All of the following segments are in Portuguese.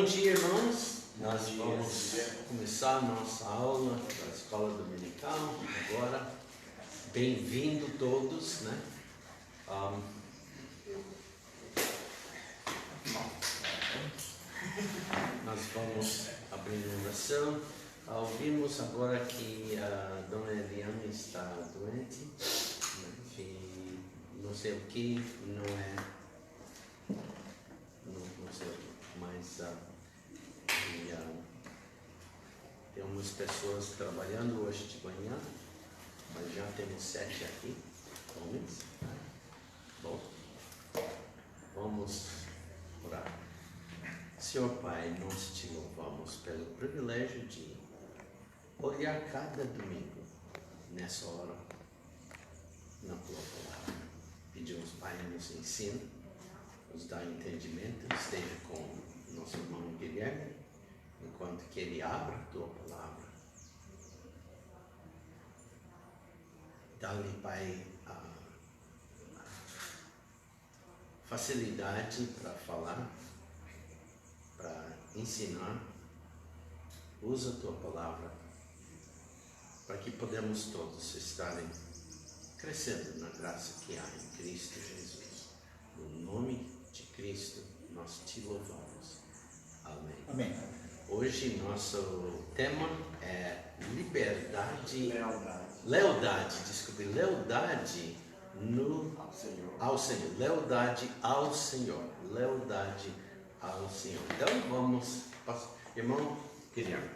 dia, irmãos. Nós vamos começar a nossa aula da Escola Dominical agora. Bem-vindo todos, né? Nós vamos abrir uma oração. Ouvimos agora que a Dona Eliane está doente, né? E não sei o que, não sei, mas temos pessoas trabalhando hoje de manhã, mas já temos 7 aqui, homens. Bom, vamos orar. Senhor Pai, nós te louvamos pelo privilégio de olhar cada domingo nessa hora na tua palavra. Pedimos, Pai, nos ensina, nos dá entendimento, esteja com nosso irmão Guilherme, enquanto que ele abra a tua palavra. Dá-lhe, Pai, a facilidade para falar, para ensinar. Usa a tua palavra para que podemos todos estarem crescendo na graça que há em Cristo Jesus. No nome de Cristo nós te louvamos. Amém. Amém. Hoje nosso tema é lealdade ao Senhor. Lealdade ao Senhor. Então vamos, irmão Guilherme.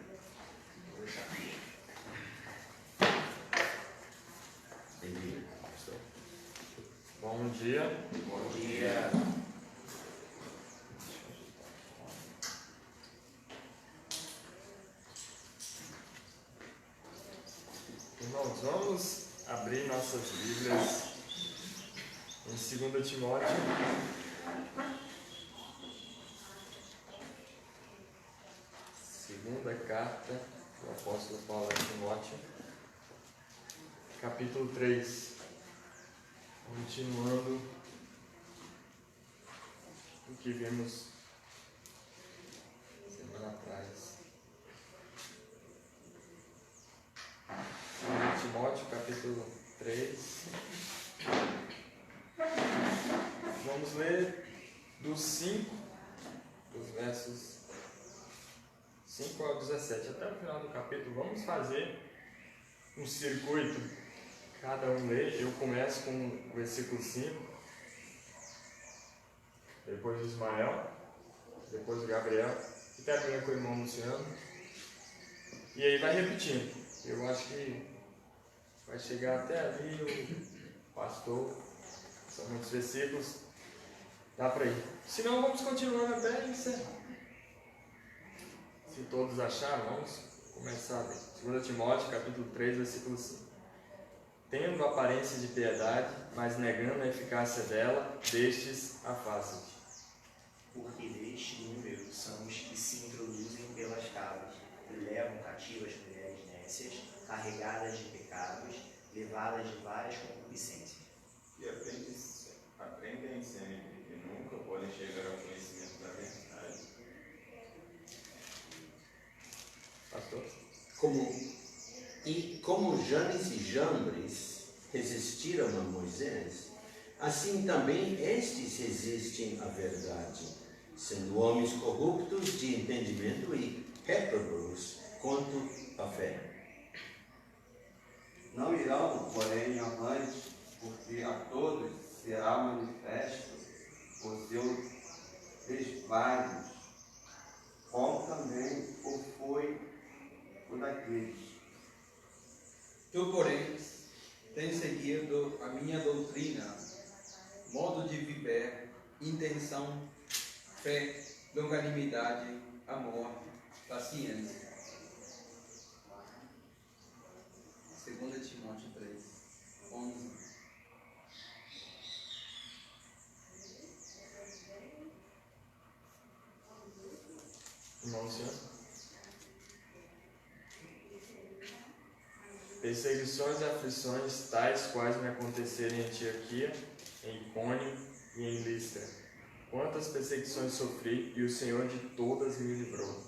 Bem-vindo, pastor. Bom dia. Bom dia. Irmãos, vamos abrir nossas Bíblias em 2 Timóteo. Segunda carta do apóstolo Paulo a Timóteo, capítulo 3. Continuando o que vimos semana atrás. 2 Timóteo, capítulo 3. Vamos ler dos versos 5 ao 17, até o final do capítulo. Vamos fazer um circuito, cada um lê. Eu começo com o versículo 5, depois o Ismael, depois o Gabriel, e termina com o irmão Luciano, e aí vai repetindo. Eu acho que vai chegar até ali o pastor. São muitos versículos, dá para ir. Se não, vamos continuando até encerrar. Se todos acharam, vamos começar a ler. 2 Timóteo, capítulo 3, versículo 5. Tendo aparência de piedade, mas negando a eficácia dela, destes afasta-te. Porque deste número são os que se introduzem pelas casas e levam cativas mulheres nécias, carregadas de pecados, levadas de várias concupiscências. E aprendem sempre que nunca podem chegar ao conhecimento da verdade. Pastor? Como Janes e Jambres resistiram a Moisés, assim também estes resistem à verdade, sendo homens corruptos de entendimento e réprobos quanto à fé. Não irão, porém, avante, porque a todos será manifesto o seu desvario, como também o foi o daqueles. Tu, porém, tens seguido a minha doutrina, modo de viver, intenção, fé, longanimidade, amor, paciência. 2 Timóteo 3, 11. Irmão Luciano? Perseguições e aflições tais quais me aconteceram em Antioquia, em Icônio e em Listra. quantas perseguições sofri, e o Senhor de todas me livrou.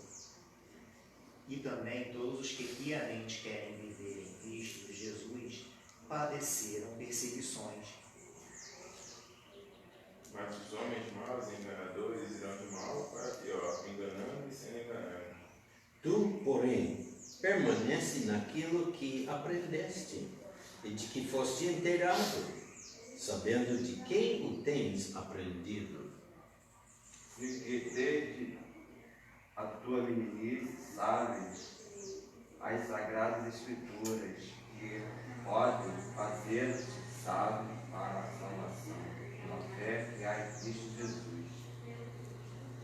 E também todos os que piamente querem viver em Cristo Jesus padeceram perseguições. Mas os homens maus e enganadores irão de mal para pior, enganando e sendo enganados. Tu, porém, permanece naquilo que aprendeste e de que foste inteirado, sabendo de quem o tens aprendido. De que desde a tua meninice sabes as sagradas escrituras que podem fazer-te sábio para a salvação, na fé que há em Cristo Jesus.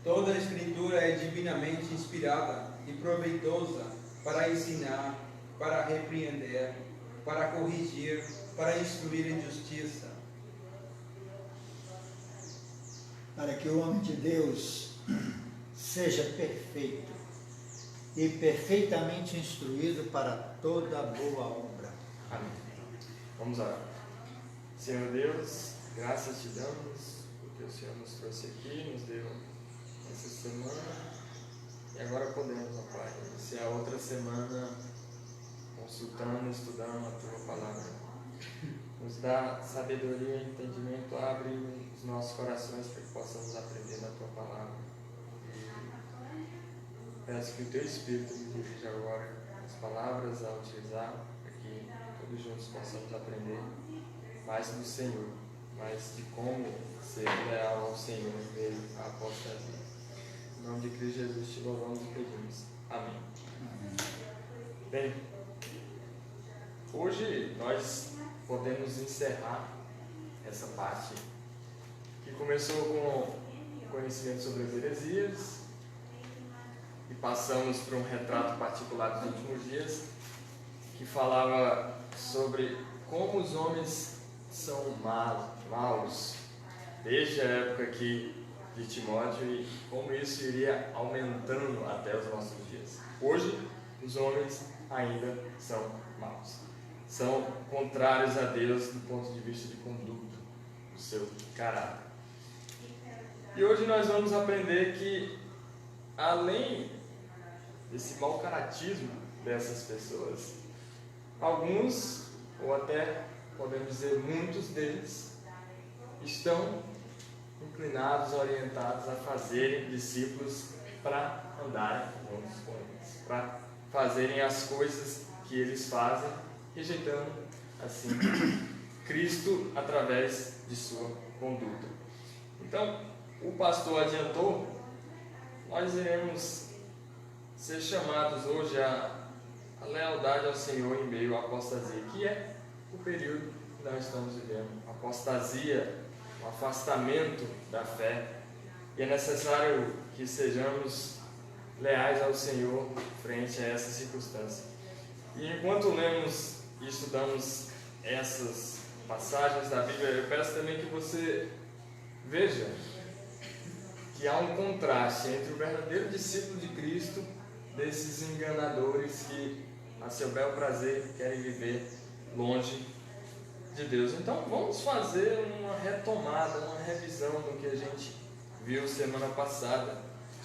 Toda a Escritura é divinamente inspirada e proveitosa para ensinar, para repreender, para corrigir, para instruir em justiça, para que o homem de Deus seja perfeito e perfeitamente instruído para toda boa obra. Amém. Vamos orar. Senhor Deus, graças te damos, porque o Senhor nos trouxe aqui, nos deu essa semana, e agora podemos, ó Pai, iniciar outra semana consultando, estudando a Tua Palavra. Nos dá sabedoria e entendimento, abre os nossos corações para que possamos aprender da Tua Palavra. E peço que o Teu Espírito me dirija agora as palavras a utilizar, para que todos juntos possamos aprender mais do Senhor, mais de como ser leal ao Senhor em meio à apostasia. Em nome de Cristo Jesus te louvamos e pedimos. Amém. Bem, hoje nós podemos encerrar essa parte que começou com conhecimento sobre as heresias e passamos para um retrato particular dos últimos dias que falava sobre como os homens são maus desde a época aqui de Timóteo e como isso iria aumentando até os nossos dias. Hoje, os homens ainda são maus. São contrários a Deus do ponto de vista de conduta, do seu caráter. E hoje nós vamos aprender que, além desse mau caratismo dessas pessoas, alguns, ou até podemos dizer muitos deles, estão inclinados, orientados a fazerem discípulos para andarem juntos com eles, para fazerem as coisas que eles fazem, rejeitando assim Cristo através de sua conduta. Então, o pastor adiantou, nós iremos ser chamados hoje a lealdade ao Senhor em meio à apostasia, que é o período que nós estamos vivendo. A apostasia, o afastamento da fé, e é necessário que sejamos leais ao Senhor frente a essa circunstância. E enquanto lemos e estudamos essas passagens da Bíblia, eu peço também que você veja que há um contraste entre o verdadeiro discípulo de Cristo desses enganadores que, a seu bel prazer, querem viver longe de Deus. Então vamos fazer uma retomada, uma revisão do que a gente viu semana passada,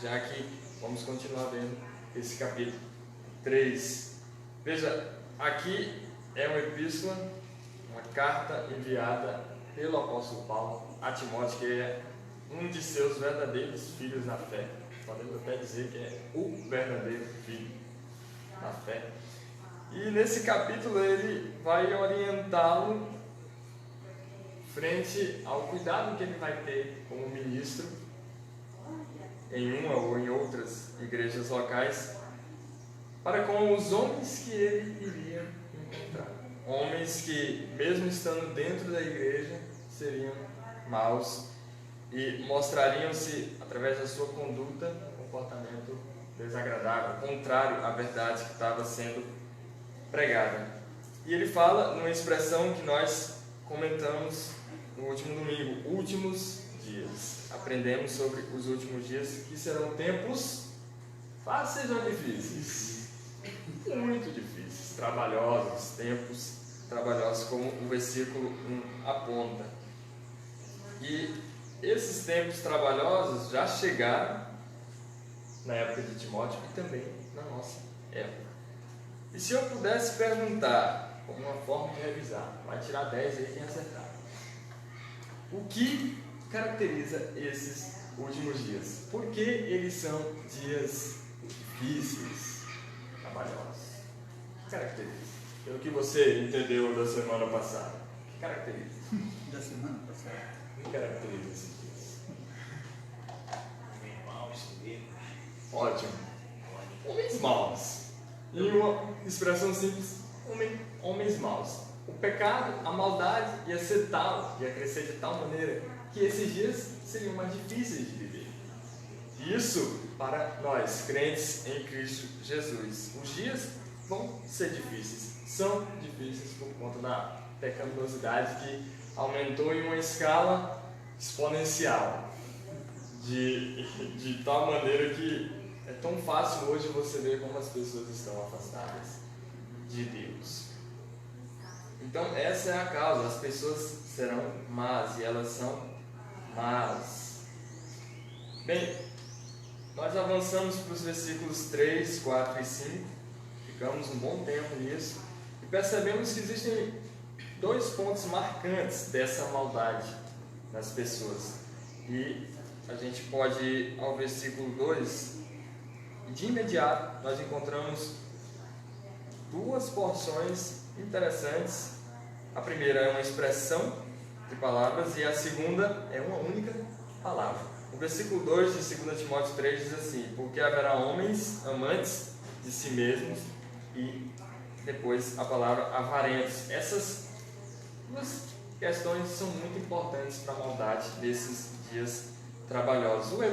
já que vamos continuar vendo esse capítulo 3. Veja, aqui é uma epístola, uma carta enviada pelo apóstolo Paulo a Timóteo, que é um de seus verdadeiros filhos na fé. Podemos até dizer que é o verdadeiro filho na fé. E nesse capítulo ele vai orientá-lo frente ao cuidado que ele vai ter como ministro em uma ou em outras igrejas locais para com os homens que ele iria encontrar. Homens que, mesmo estando dentro da igreja, seriam maus e mostrariam-se, através da sua conduta, um comportamento desagradável, contrário à verdade que estava sendo pregada. E ele fala numa expressão que nós comentamos no último domingo, últimos dias. Aprendemos sobre os últimos dias, que serão tempos fáceis ou difíceis? Muito difíceis, trabalhosos, tempos trabalhosos, como o versículo 1 aponta. E esses tempos trabalhosos já chegaram na época de Timóteo e também na nossa época. E se eu pudesse perguntar, como uma forma de revisar, vai tirar 10 aí quem acertar, o que caracteriza esses últimos dias? Por que eles são dias difíceis, trabalhosos? O que caracteriza? Pelo que você entendeu da semana passada, o que caracteriza? Da semana passada. O que caracteriza esses dias? Homens maus, soberbos, Ótimo. Homens maus. Em uma expressão simples, homens maus. O pecado, a maldade ia ser tal, ia crescer de tal maneira que esses dias seriam mais difíceis de viver. Isso para nós, crentes em Cristo Jesus. Os dias vão ser difíceis, são difíceis por conta da pecaminosidade que aumentou em uma escala exponencial. De tal maneira que é tão fácil hoje você ver como as pessoas estão afastadas de Deus. Então essa é a causa, as pessoas serão más e elas são más. Bem, nós avançamos para os versículos 3, 4 e 5, ficamos um bom tempo nisso e percebemos que existem 2 pontos marcantes dessa maldade nas pessoas. E a gente pode ir ao versículo 2 e de imediato nós encontramos 2 porções interessantes. A primeira é uma expressão de palavras e a segunda é uma única palavra. O versículo 2 de 2 Timóteo 3 diz assim: porque haverá homens amantes de si mesmos, e depois a palavra avarentos. Essas 2 questões são muito importantes para a maldade desses dias trabalhosos. O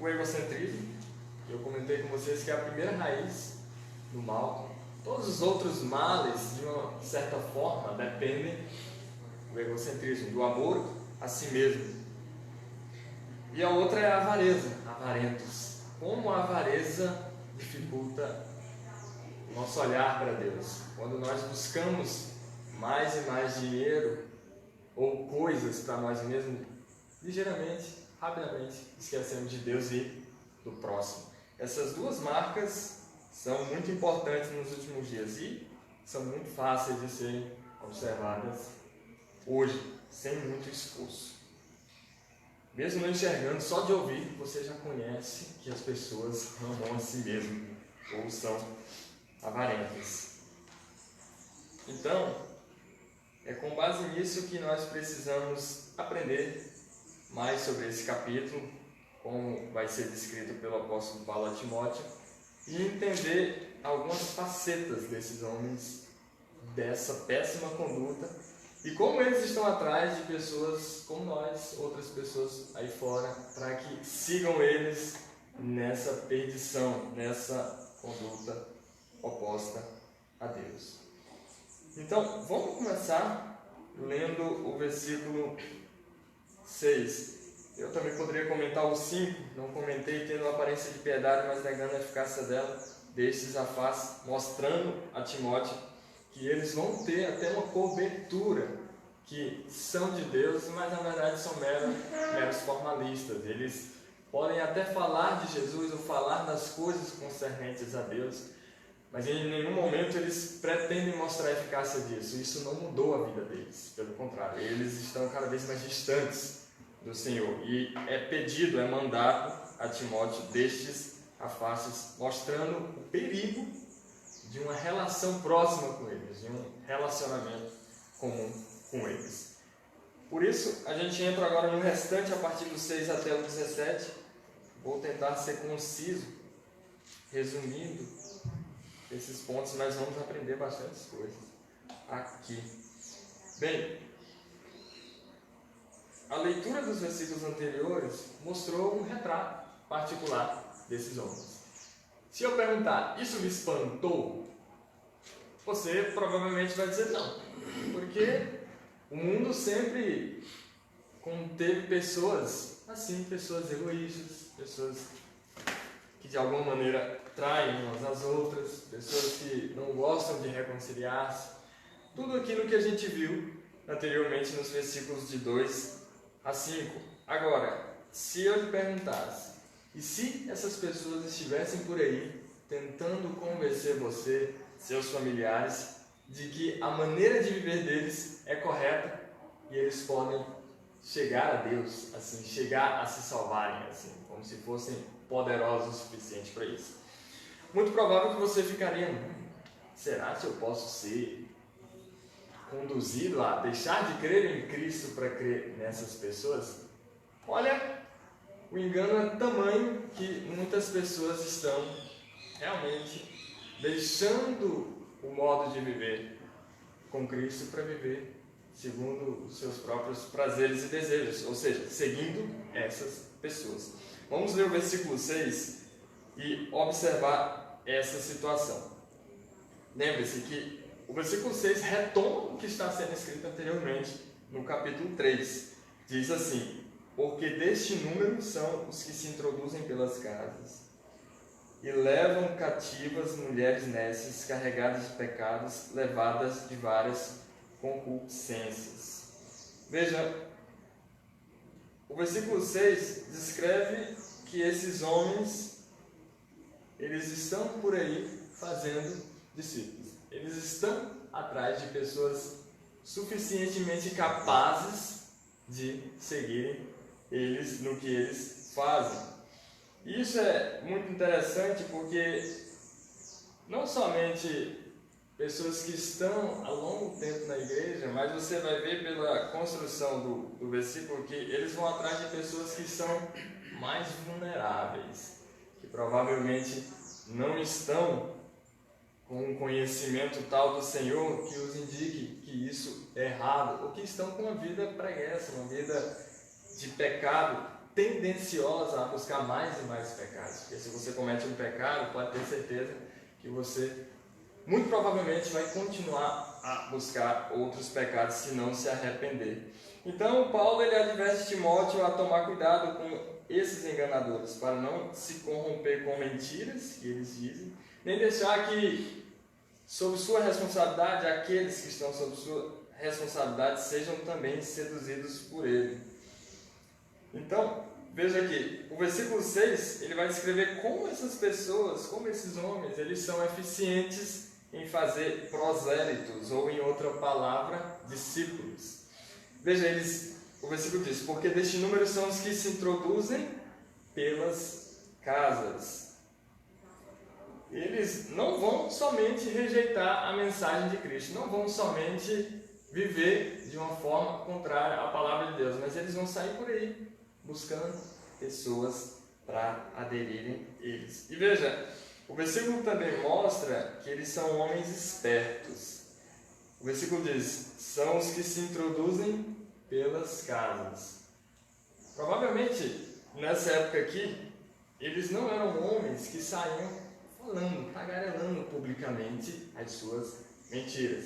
egocentrismo, eu comentei com vocês que é a primeira raiz do mal. Todos os outros males, de uma certa forma, dependem do egocentrismo, do amor a si mesmo. E a outra é a avareza, avarentos. Como a avareza dificulta o nosso olhar para Deus. Quando nós buscamos mais e mais dinheiro ou coisas para nós mesmos, ligeiramente, rapidamente, esquecemos de Deus e do próximo. Essas 2 marcas são muito importantes nos últimos dias e são muito fáceis de serem observadas hoje, sem muito esforço. Mesmo não enxergando, só de ouvir, você já conhece que as pessoas amam a si mesmas ou são avarentas. Então, é com base nisso que nós precisamos aprender mais sobre esse capítulo, como vai ser descrito pelo apóstolo Paulo a Timóteo, e entender algumas facetas desses homens, dessa péssima conduta, e como eles estão atrás de pessoas como nós, outras pessoas aí fora, para que sigam eles nessa perdição, nessa conduta oposta a Deus. Então, vamos começar lendo o versículo 6. Eu também poderia comentar o 5, não comentei, tendo a aparência de piedade, mas negando a eficácia dela, destes a face, mostrando a Timóteo que eles vão ter até uma cobertura, que são de Deus, mas na verdade são meros formalistas. Eles podem até falar de Jesus ou falar das coisas concernentes a Deus, mas em nenhum momento eles pretendem mostrar a eficácia disso. Isso não mudou a vida deles, pelo contrário, eles estão cada vez mais distantes do Senhor. E é pedido, é mandado a Timóteo destes a faces, mostrando o perigo de uma relação próxima com eles, de um relacionamento comum com eles. Por isso, a gente entra agora no restante, a partir do 6 até o 17. Vou tentar ser conciso, resumindo esses pontos, nós vamos aprender bastantes coisas aqui. Bem, a leitura dos versículos anteriores mostrou um retrato particular desses homens. Se eu perguntar, isso me espantou? Você provavelmente vai dizer não, porque o mundo sempre conteve pessoas assim, pessoas egoístas, pessoas que de alguma maneira traem umas às outras, pessoas que não gostam de reconciliar-se. Tudo aquilo que a gente viu anteriormente nos versículos de 2 a 5. Agora, se eu lhe perguntasse, e se essas pessoas estivessem por aí tentando convencer você, seus familiares, de que a maneira de viver deles é correta e eles podem chegar a Deus, assim, chegar a se salvarem, assim, como se fossem poderosos o suficiente para isso. Muito provável que você ficaria, será que eu posso ser conduzido a deixar de crer em Cristo para crer nessas pessoas? Olha, o engano é tamanho que muitas pessoas estão realmente deixando o modo de viver com Cristo para viver segundo os seus próprios prazeres e desejos, ou seja, seguindo essas pessoas. Vamos ler o versículo 6 e observar essa situação. Lembre-se que o versículo 6 retoma o que está sendo escrito anteriormente no capítulo 3. Diz assim: porque deste número são os que se introduzem pelas casas e levam cativas mulheres nécias, carregadas de pecados, levadas de várias concupiscências. Veja, o versículo 6 descreve que esses homens, eles estão por aí fazendo discípulos. Eles estão atrás de pessoas suficientemente capazes de seguirem eles no que eles fazem. E isso é muito interessante porque não somente pessoas que estão há longo tempo na igreja, mas você vai ver pela construção do versículo que eles vão atrás de pessoas que são mais vulneráveis, que provavelmente não estão com um conhecimento tal do Senhor que os indique que isso é errado, ou que estão com uma vida preguiça, uma vida de pecado, tendenciosa a buscar mais e mais pecados. Porque se você comete um pecado, pode ter certeza que você muito provavelmente vai continuar a buscar outros pecados se não se arrepender. Então Paulo ele adverte Timóteo a tomar cuidado com esses enganadores, para não se corromper com mentiras que eles dizem, nem deixar que sob sua responsabilidade aqueles que estão sob sua responsabilidade sejam também seduzidos por ele. Então, veja aqui, o versículo 6, ele vai descrever como essas pessoas, como esses homens, eles são eficientes em fazer prosélitos, ou em outra palavra, discípulos. Veja, o versículo diz, porque deste número são os que se introduzem pelas casas. Eles não vão somente rejeitar a mensagem de Cristo, não vão somente viver de uma forma contrária à palavra de Deus, mas eles vão sair por aí, buscando pessoas para aderirem eles. E veja, o versículo também mostra que eles são homens espertos. O versículo diz, são os que se introduzem pelas casas. Provavelmente, nessa época aqui, eles não eram homens que saíam falando, tagarelando publicamente as suas mentiras.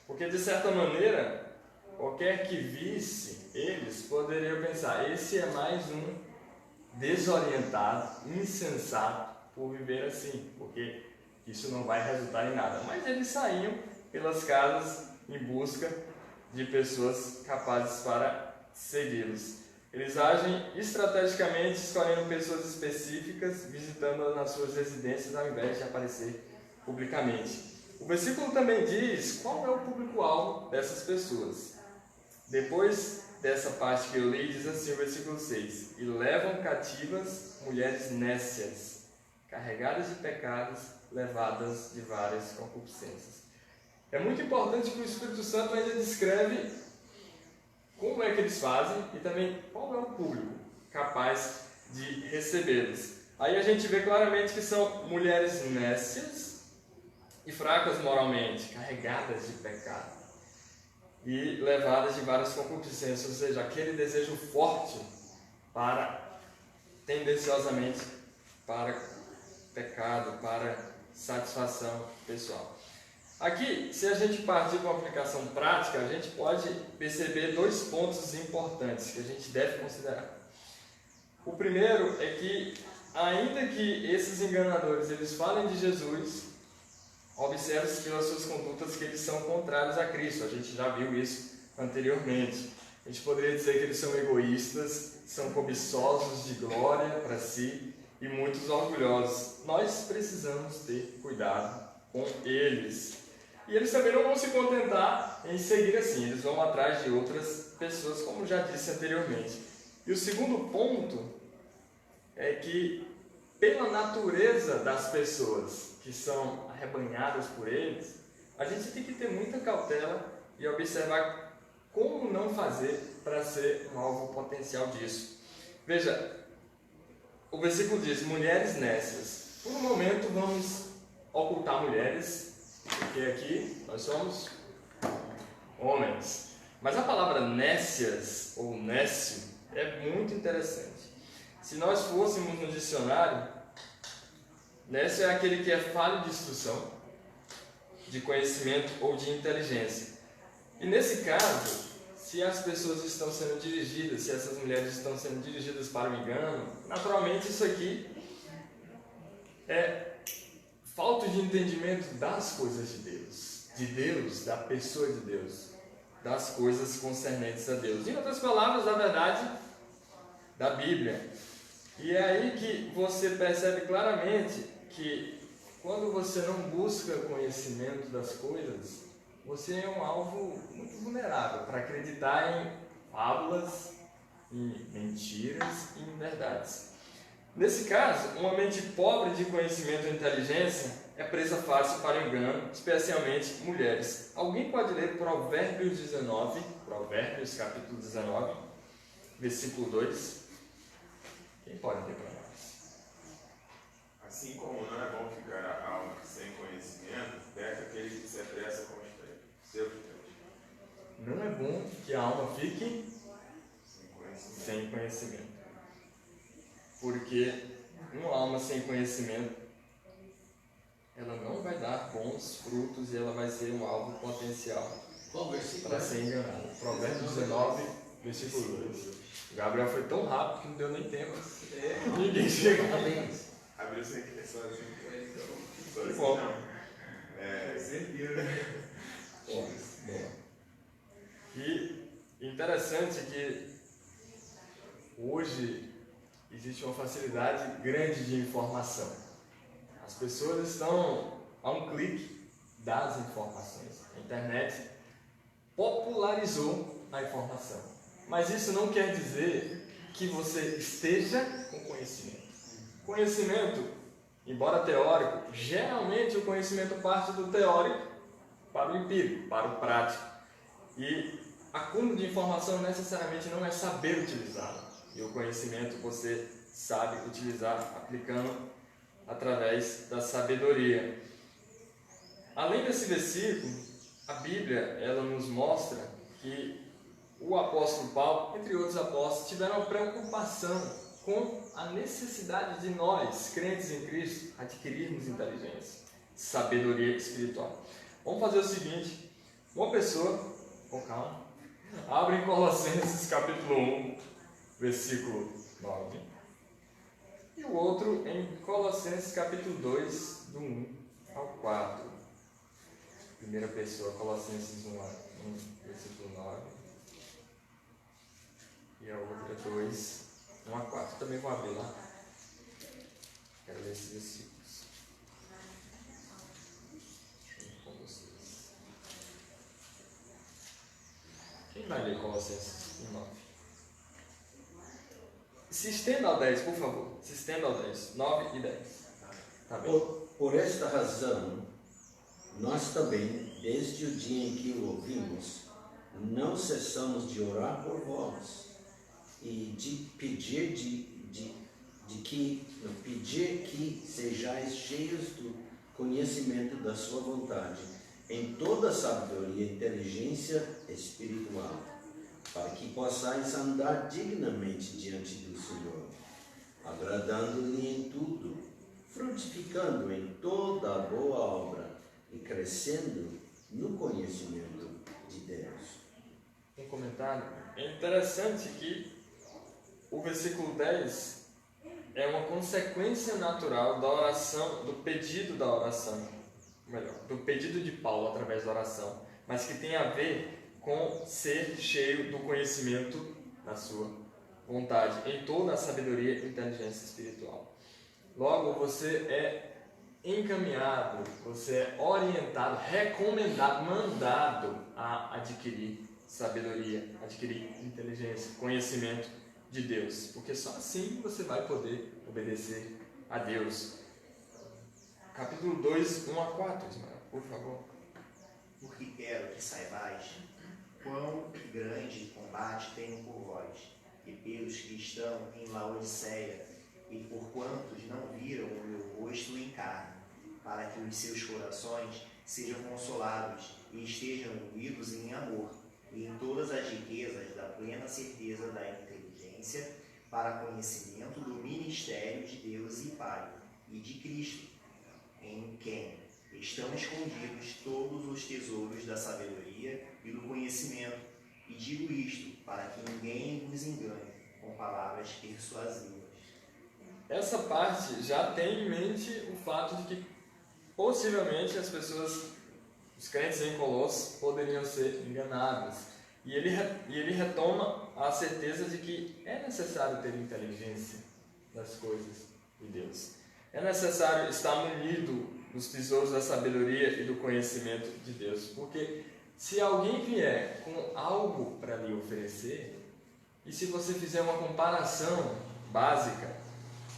Porque, de certa maneira, qualquer que visse eles poderia pensar, esse é mais um desorientado, insensato por viver assim, porque isso não vai resultar em nada. Mas eles saíam pelas casas em busca de pessoas capazes para segui-los. Eles agem estrategicamente, escolhendo pessoas específicas, visitando-as nas suas residências ao invés de aparecer publicamente. O versículo também diz qual é o público-alvo dessas pessoas. Depois dessa parte que eu li, diz assim o versículo 6, e levam cativas mulheres nécias, carregadas de pecados, levadas de várias concupiscências. É muito importante que o Espírito Santo ainda descreve como é que eles fazem e também qual é o público capaz de recebê-los. Aí a gente vê claramente que são mulheres nécias e fracas moralmente, carregadas de pecado e levadas de várias concupiscências, ou seja, aquele desejo forte para, tendenciosamente, para pecado, para satisfação pessoal. Aqui, se a gente partir para uma aplicação prática, a gente pode perceber dois pontos importantes que a gente deve considerar. O primeiro é que, ainda que esses enganadores eles falem de Jesus, observe-se pelas suas condutas que eles são contrários a Cristo. A gente já viu isso anteriormente. A gente poderia dizer que eles são egoístas, são cobiçosos de glória para si e muitos orgulhosos. Nós precisamos ter cuidado com eles. E eles também não vão se contentar em seguir assim, eles vão atrás de outras pessoas, como já disse anteriormente. E o segundo ponto é que, pela natureza das pessoas que são arrebanhadas por eles, a gente tem que ter muita cautela e observar como não fazer para ser um alvo potencial disso. Veja, o versículo diz: mulheres nécias. Por um momento vamos ocultar mulheres, porque aqui nós somos homens. Mas a palavra nécias ou nécio é muito interessante. Se nós fôssemos no dicionário, nécio é aquele que é falho de instrução, de conhecimento ou de inteligência. E nesse caso, se as pessoas estão sendo dirigidas, se essas mulheres estão sendo dirigidas para o engano, naturalmente isso aqui é falta de entendimento das coisas de Deus, da pessoa de Deus, das coisas concernentes a Deus. Em outras palavras, da verdade da Bíblia. E é aí que você percebe claramente que quando você não busca conhecimento das coisas, você é um alvo muito vulnerável para acreditar em fábulas, em mentiras e em verdades. Nesse caso, uma mente pobre de conhecimento e inteligência é presa fácil para o engano, especialmente mulheres. Alguém pode ler Provérbios 19, Provérbios capítulo 19, versículo 2? Quem pode ler para nós? Assim como não é bom ficar a alma sem conhecimento, peca aquele que se apressa com os seus teus. Não é bom que a alma fique sem conhecimento. Porque uma alma sem conhecimento, ela não vai dar bons frutos e ela vai ser um alvo potencial para ser enganada. Provérbios 19, versículo 2. O Gabriel foi tão rápido que não deu nem tempo. Ninguém chegou. Abriu sem querer sozinho. Que bom. E interessante que hoje existe uma facilidade grande de informação. As pessoas estão a um clique das informações. A internet popularizou a informação. Mas isso não quer dizer que você esteja com conhecimento. Conhecimento, embora teórico, geralmente o conhecimento parte do teórico para o empírico, para o prático. E acúmulo de informação necessariamente não é saber utilizá-la. E o conhecimento você sabe utilizar aplicando através da sabedoria. Além desse versículo, a Bíblia ela nos mostra que o apóstolo Paulo, entre outros apóstolos, tiveram uma preocupação com a necessidade de nós, crentes em Cristo, adquirirmos inteligência, sabedoria espiritual. Vamos fazer o seguinte: uma pessoa, com calma, abre em Colossenses capítulo 1, versículo 9, e o outro em Colossenses capítulo 2, do 1 ao 4. Primeira pessoa, Colossenses 1, versículo 9, e a outra 2, 1 a 4. Também vou abrir lá. Quero ler esses versículos junto com vocês. Quem vai ler Colossenses 1, 9? Se estenda ao 10, por favor. Se estenda ao 10. 9 e 10. Tá bem. Por esta razão, nós também, desde o dia em que o ouvimos, não cessamos de orar por vós e de pedir que sejais cheios do conhecimento da sua vontade, em toda sabedoria e inteligência espiritual, para que possais andar dignamente diante do Senhor, agradando-lhe em tudo, frutificando em toda a boa obra e crescendo no conhecimento de Deus. Um comentário. É interessante que o versículo 10 é uma consequência natural da oração, do pedido da oração, melhor, do pedido de Paulo através da oração, mas que tem a ver com ser cheio do conhecimento da sua vontade, em toda a sabedoria e inteligência espiritual. Logo, você é encaminhado, você é orientado, recomendado, mandado a adquirir sabedoria, adquirir inteligência, conhecimento de Deus, porque só assim você vai poder obedecer a Deus. Capítulo 2, 1 a 4, Ismael, por favor. Porque quero que saibais quão grande combate tenho por vós, e pelos que estão em Laodiceia, e por quantos não viram o meu rosto em carne, para que os seus corações sejam consolados e estejam unidos em amor, e em todas as riquezas da plena certeza da inteligência, para conhecimento do ministério de Deus e Pai, e de Cristo, em quem estão escondidos todos os tesouros da sabedoria e do conhecimento. E digo isto, para que ninguém vos engane com palavras persuasivas. Essa parte já tem em mente o fato de que possivelmente as pessoas, os crentes em Colossos, poderiam ser enganados. E ele retoma a certeza de que é necessário ter inteligência das coisas de Deus. É necessário estar munido dos tesouros da sabedoria e do conhecimento de Deus. Porque se alguém vier com algo para lhe oferecer, e se você fizer uma comparação básica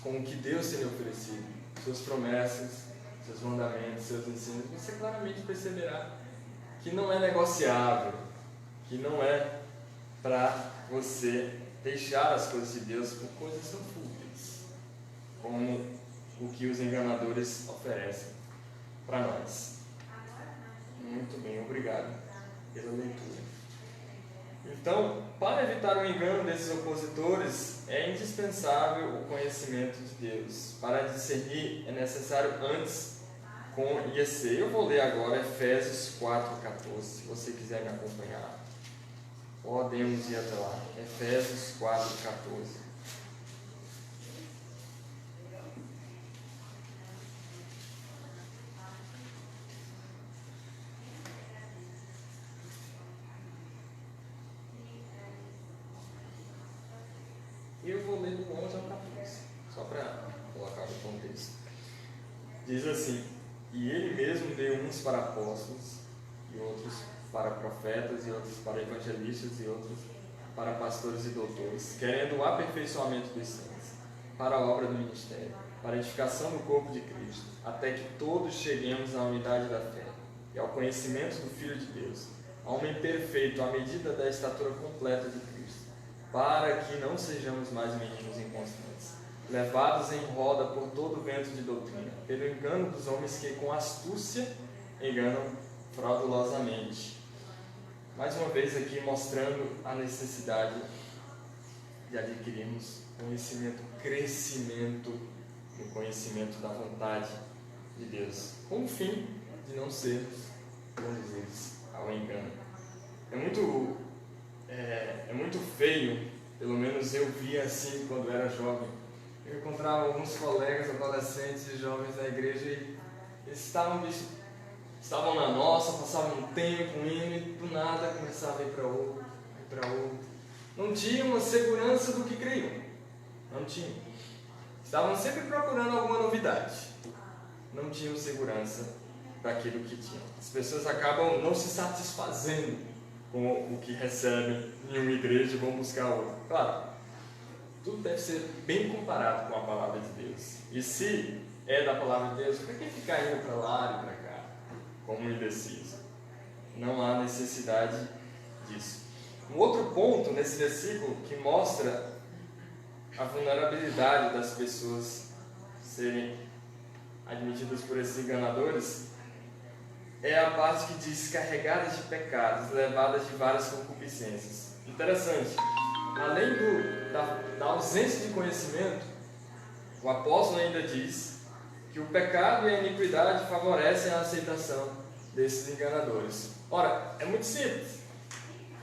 com o que Deus tem lhe oferecido, suas promessas, seus mandamentos, seus ensinos, você claramente perceberá que não é negociável, que não é para você deixar as coisas de Deus por coisas tão fúteis como o que os enganadores oferecem para nós. Muito bem, obrigado pela leitura. Então, para evitar o engano desses opositores, é indispensável o conhecimento de Deus. Para discernir, é necessário antes com IEC. Eu vou ler agora Efésios 4,14, se você quiser me acompanhar. Podemos ir até lá. Efésios 4,14. Eu vou ler do 11 ao 14, só para colocar no contexto. Diz assim: e ele mesmo deu uns para apóstolos, e outros para profetas, e outros para evangelistas, e outros para pastores e doutores, querendo o aperfeiçoamento dos santos, para a obra do ministério, para a edificação do corpo de Cristo, até que todos cheguemos à unidade da fé e ao conhecimento do Filho de Deus, a homem perfeito, à medida da estatura completa de Cristo, para que não sejamos mais meninos inconstantes, levados em roda por todo vento de doutrina, pelo engano dos homens que com astúcia enganam fraudulosamente. Mais uma vez aqui mostrando a necessidade de adquirirmos conhecimento, crescimento no conhecimento da vontade de Deus, com o fim de não sermos conduzidos ao engano. É muito feio, pelo menos eu via assim quando era jovem. Eu encontrava alguns colegas adolescentes e jovens da igreja e eles estavam na nossa, passavam um tempo indo e do nada começava a ir para outro, Não tinham a segurança do que criam. Não tinham. Estavam sempre procurando alguma novidade. Não tinham segurança daquilo que tinham. As pessoas acabam não se satisfazendo com o que recebem em uma igreja e vão buscar outra. Claro, tudo deve ser bem comparado com a palavra de Deus. E se é da palavra de Deus, para que ficar indo para lá e para cá, como um indeciso? Não há necessidade disso. Um outro ponto nesse versículo que mostra a vulnerabilidade das pessoas serem admitidas por esses enganadores é a parte que diz carregadas de pecados, levadas de várias concupiscências. Interessante, além da ausência de conhecimento, o apóstolo ainda diz que o pecado e a iniquidade favorecem a aceitação desses enganadores. Ora, é muito simples.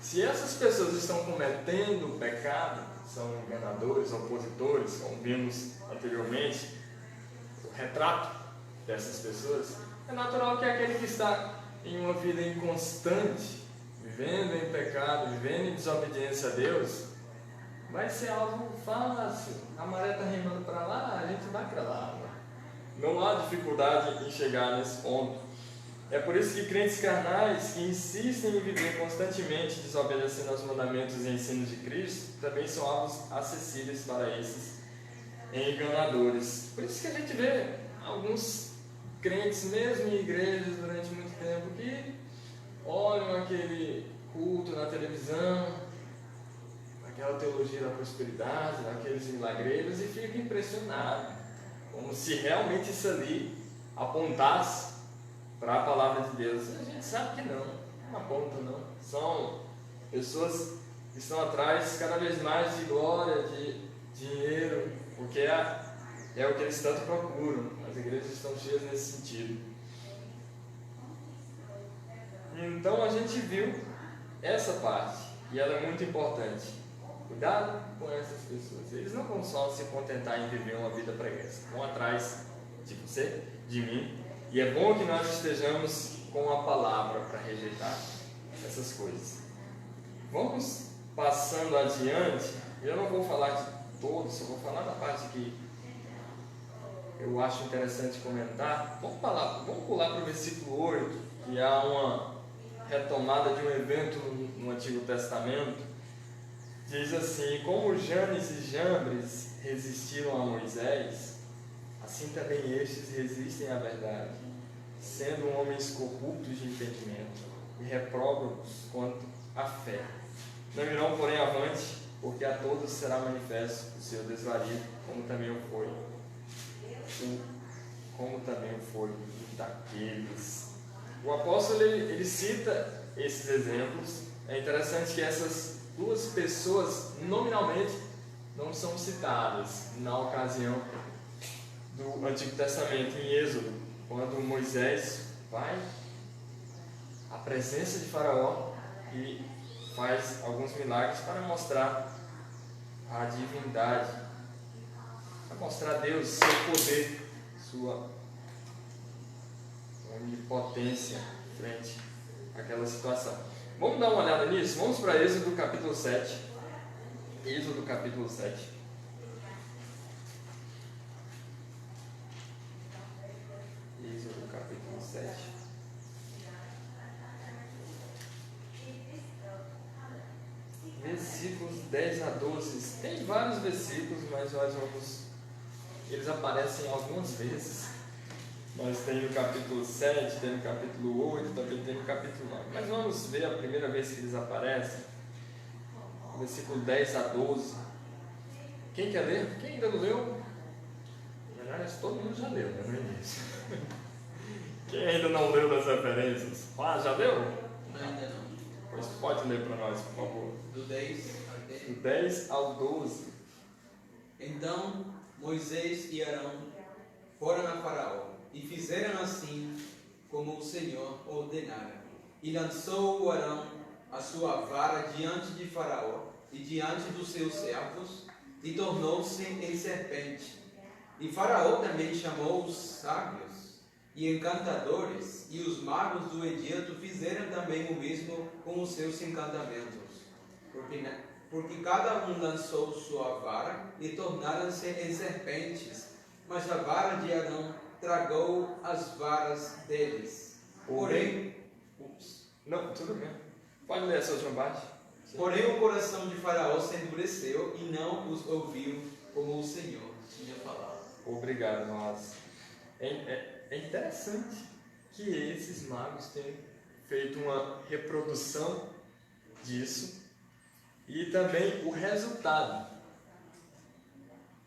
Se essas pessoas estão cometendo pecado, são enganadores, opositores, como vimos anteriormente, o retrato dessas pessoas, é natural que aquele que está em uma vida inconstante, vivendo em pecado, vivendo em desobediência a Deus, vai ser algo fácil. A maré está remando para lá, a gente vai para lá. Não há dificuldade em chegar nesse ponto. É por isso que crentes carnais que insistem em viver constantemente desobedecendo aos mandamentos e ensinos de Cristo também são alvos acessíveis para esses enganadores. Por isso que a gente vê alguns crentes, mesmo em igrejas durante muito tempo, que olham aquele culto na televisão, aquela teologia da prosperidade, daqueles milagreiros, e ficam impressionados, como se realmente isso ali apontasse para a palavra de Deus. A gente sabe que não aponta, não. São pessoas que estão atrás cada vez mais de glória, de dinheiro, porque é o que eles tanto procuram. As igrejas estão cheias nesse sentido. Então a gente viu essa parte, e ela é muito importante. Cuidado com essas pessoas. Eles não vão só se contentar em viver uma vida preguiça, vão atrás de você, de mim. E é bom que nós estejamos com a palavra para rejeitar essas coisas. Vamos passando adiante. Eu não vou falar de todos, só vou falar da parte que eu acho interessante comentar. Vamos pular para o versículo 8, que há uma retomada de um evento no Antigo Testamento. Diz assim: como Janes e Jambres resistiram a Moisés, assim também estes resistem à verdade, sendo homens corruptos de entendimento e repróbados quanto à fé. Não irão, porém, avante, porque a todos será manifesto o seu desvario, como também o foi daqueles. O apóstolo ele cita esses exemplos. É interessante que essas duas pessoas nominalmente não são citadas na ocasião do Antigo Testamento, em Êxodo, quando Moisés vai à presença de Faraó e faz alguns milagres para mostrar a divindade, para mostrar a Deus, seu poder, sua onipotência frente àquela situação. Vamos dar uma olhada nisso? Vamos para Êxodo capítulo 7. Êxodo capítulo 7. Êxodo capítulo 7. Versículos 10 a 12. Tem vários versículos, mas nós vamos. Eles aparecem algumas vezes. Nós temos o capítulo 7, tem o capítulo 8, também tem o capítulo 9. Mas vamos ver a primeira vez que eles aparecem. Versículo 10 a 12. Quem quer ler? Quem ainda não leu? Aliás, todo mundo já leu, né, no início. Quem ainda não leu das referências? Ah, já leu? Ainda não. Pois pode ler para nós, por favor. Do 10 ao 10. Do 10 ao 12. Então Moisés e Arão foram a Faraó e fizeram assim como o Senhor ordenara. E lançou o Arão a sua vara diante de Faraó e diante dos seus servos, e tornou-se em serpente. E Faraó também chamou os sábios e encantadores, e os magos do Egito fizeram também o mesmo com os seus encantamentos. Porque cada um lançou sua vara e tornaram-se em serpentes, mas a vara de Arão tragou as varas deles. Porém, Não, tudo bem. Pode ler essa última parte. Porém o coração de Faraó se endureceu e não os ouviu como o Senhor tinha falado. Obrigado, nós. É interessante que esses magos tenham feito uma reprodução disso e também o resultado.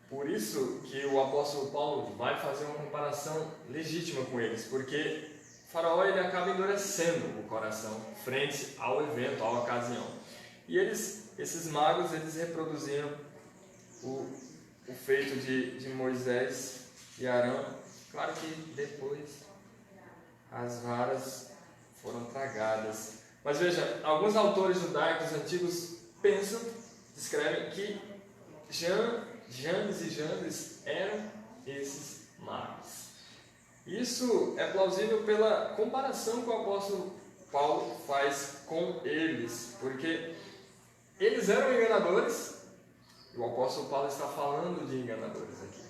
Por isso que o apóstolo Paulo vai fazer uma comparação legítima com eles, porque Faraó ele acaba endurecendo o coração frente ao evento, à ocasião. E esses magos, eles reproduziram o feito de Moisés e Arão. Claro que depois as varas foram tragadas. Mas veja, alguns autores judaicos antigos descrevem que Janes e Jambres eram esses magos. Isso é plausível pela comparação que o apóstolo Paulo faz com eles, porque eles eram enganadores, e o apóstolo Paulo está falando de enganadores aqui.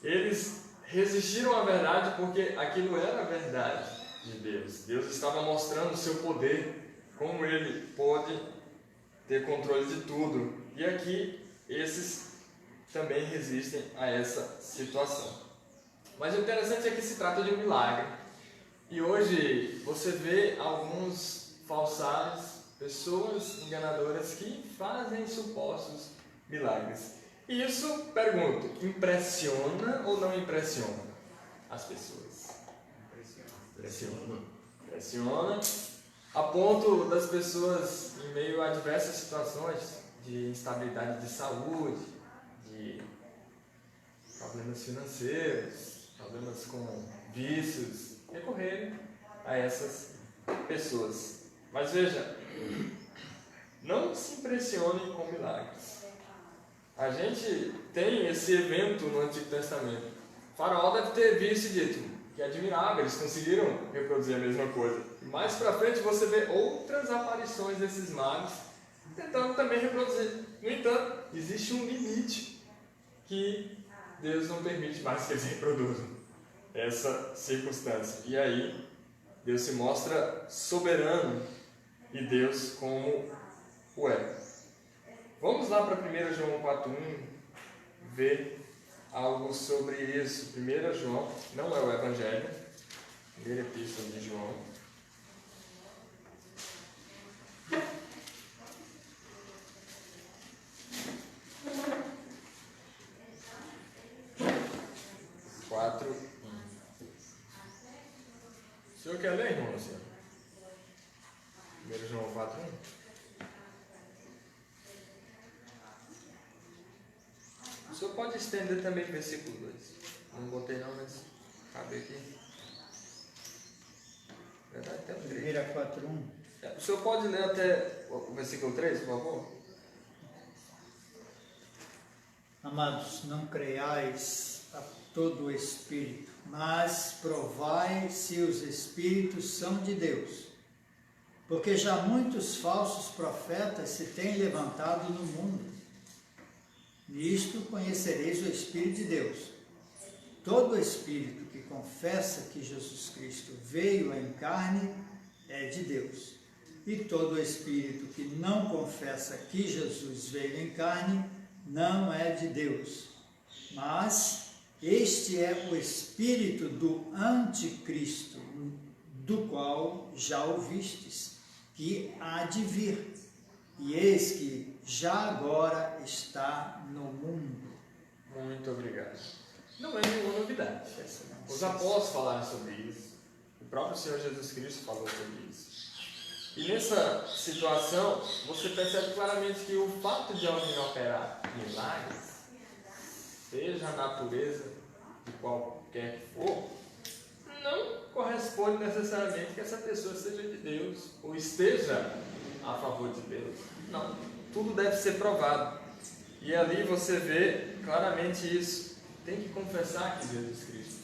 Eles resistiram à verdade porque aquilo era a verdade de Deus. Deus estava mostrando o seu poder, como ele pode ter controle de tudo. E aqui, esses também resistem a essa situação. Mas o interessante é que se trata de um milagre. E hoje você vê alguns falsários, pessoas enganadoras que fazem supostos milagres. E isso, pergunto, impressiona ou não impressiona as pessoas? Impressiona. A ponto das pessoas, em meio a diversas situações de instabilidade de saúde, de problemas financeiros, problemas com vícios, recorrerem a essas pessoas. Mas veja, não se impressionem com milagres. A gente tem esse evento no Antigo Testamento. O faraó deve ter visto e dito que é admirável, eles conseguiram reproduzir a mesma coisa. E mais pra frente você vê outras aparições desses magos tentando também reproduzir. No entanto, existe um limite que Deus não permite mais que eles reproduzam essa circunstância. E aí, Deus se mostra soberano e Deus como o é. Vamos lá para 1 João 4,1 ver algo sobre isso. 1 João, não é o Evangelho, primeira epístola de João. O senhor quer ler, irmão? 1 João 4,1. O senhor pode estender também o versículo 2. Não botei não, mas cabe aqui. Verdade, até o 3. 4:1. O senhor pode ler até o versículo 3, por favor? Amados, não creiais a todo o Espírito, mas provai se os Espíritos são de Deus. Porque já muitos falsos profetas se têm levantado no mundo. Nisto conhecereis o Espírito de Deus. Todo Espírito que confessa que Jesus Cristo veio em carne é de Deus. E todo Espírito que não confessa que Jesus veio em carne não é de Deus. Mas este é o Espírito do Anticristo, do qual já ouvistes, que há de vir. E eis que já agora está no mundo. Muito obrigado. Não é nenhuma novidade. Os apóstolos falaram sobre isso. O próprio Senhor Jesus Cristo falou sobre isso. E nessa situação, você percebe claramente que o fato de alguém operar milagres, seja a natureza de qualquer que for, não corresponde necessariamente que essa pessoa seja de Deus ou esteja a favor de Deus. Não, tudo deve ser provado. E ali você vê claramente isso. Tem que confessar que Jesus Cristo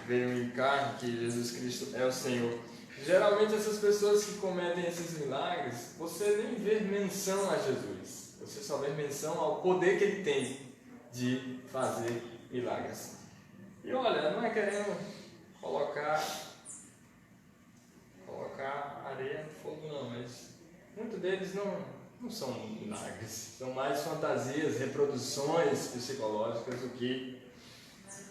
veio em carne, que Jesus Cristo é o Senhor. Geralmente essas pessoas que cometem esses milagres, você nem vê menção a Jesus. Você só vê menção ao poder que ele tem de fazer milagres. E olha, não é querendo colocar areia no fogo não, mas muitos deles não são milagres. São mais fantasias, reproduções psicológicas do que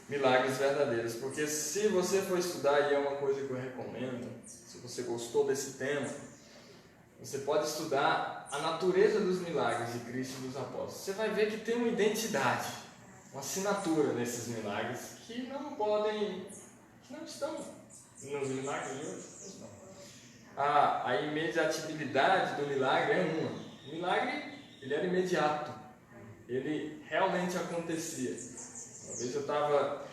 milagres verdadeiros. Porque se você for estudar, e é uma coisa que eu recomendo, se você gostou desse tema, você pode estudar a natureza dos milagres de Cristo e dos apóstolos. Você vai ver que tem uma identidade, uma assinatura nesses milagres que não estão nos milagres de hoje. A imediatibilidade do milagre é uma. O milagre, ele era imediato. Ele realmente acontecia. Uma vez eu estava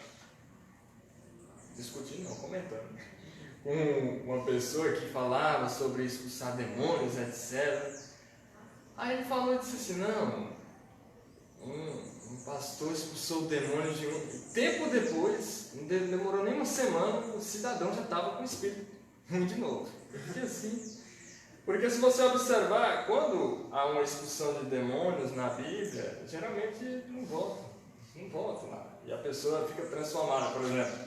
comentando com uma pessoa que falava sobre expulsar demônios, etc. Aí ele falou e disse assim, não, um pastor expulsou o demônio de um... Tempo depois, não demorou nem uma semana, o cidadão já estava com o espírito. um de novo. Porque assim. Porque se você observar, quando há uma expulsão de demônios na Bíblia, geralmente não volta lá. E a pessoa fica transformada. Por exemplo,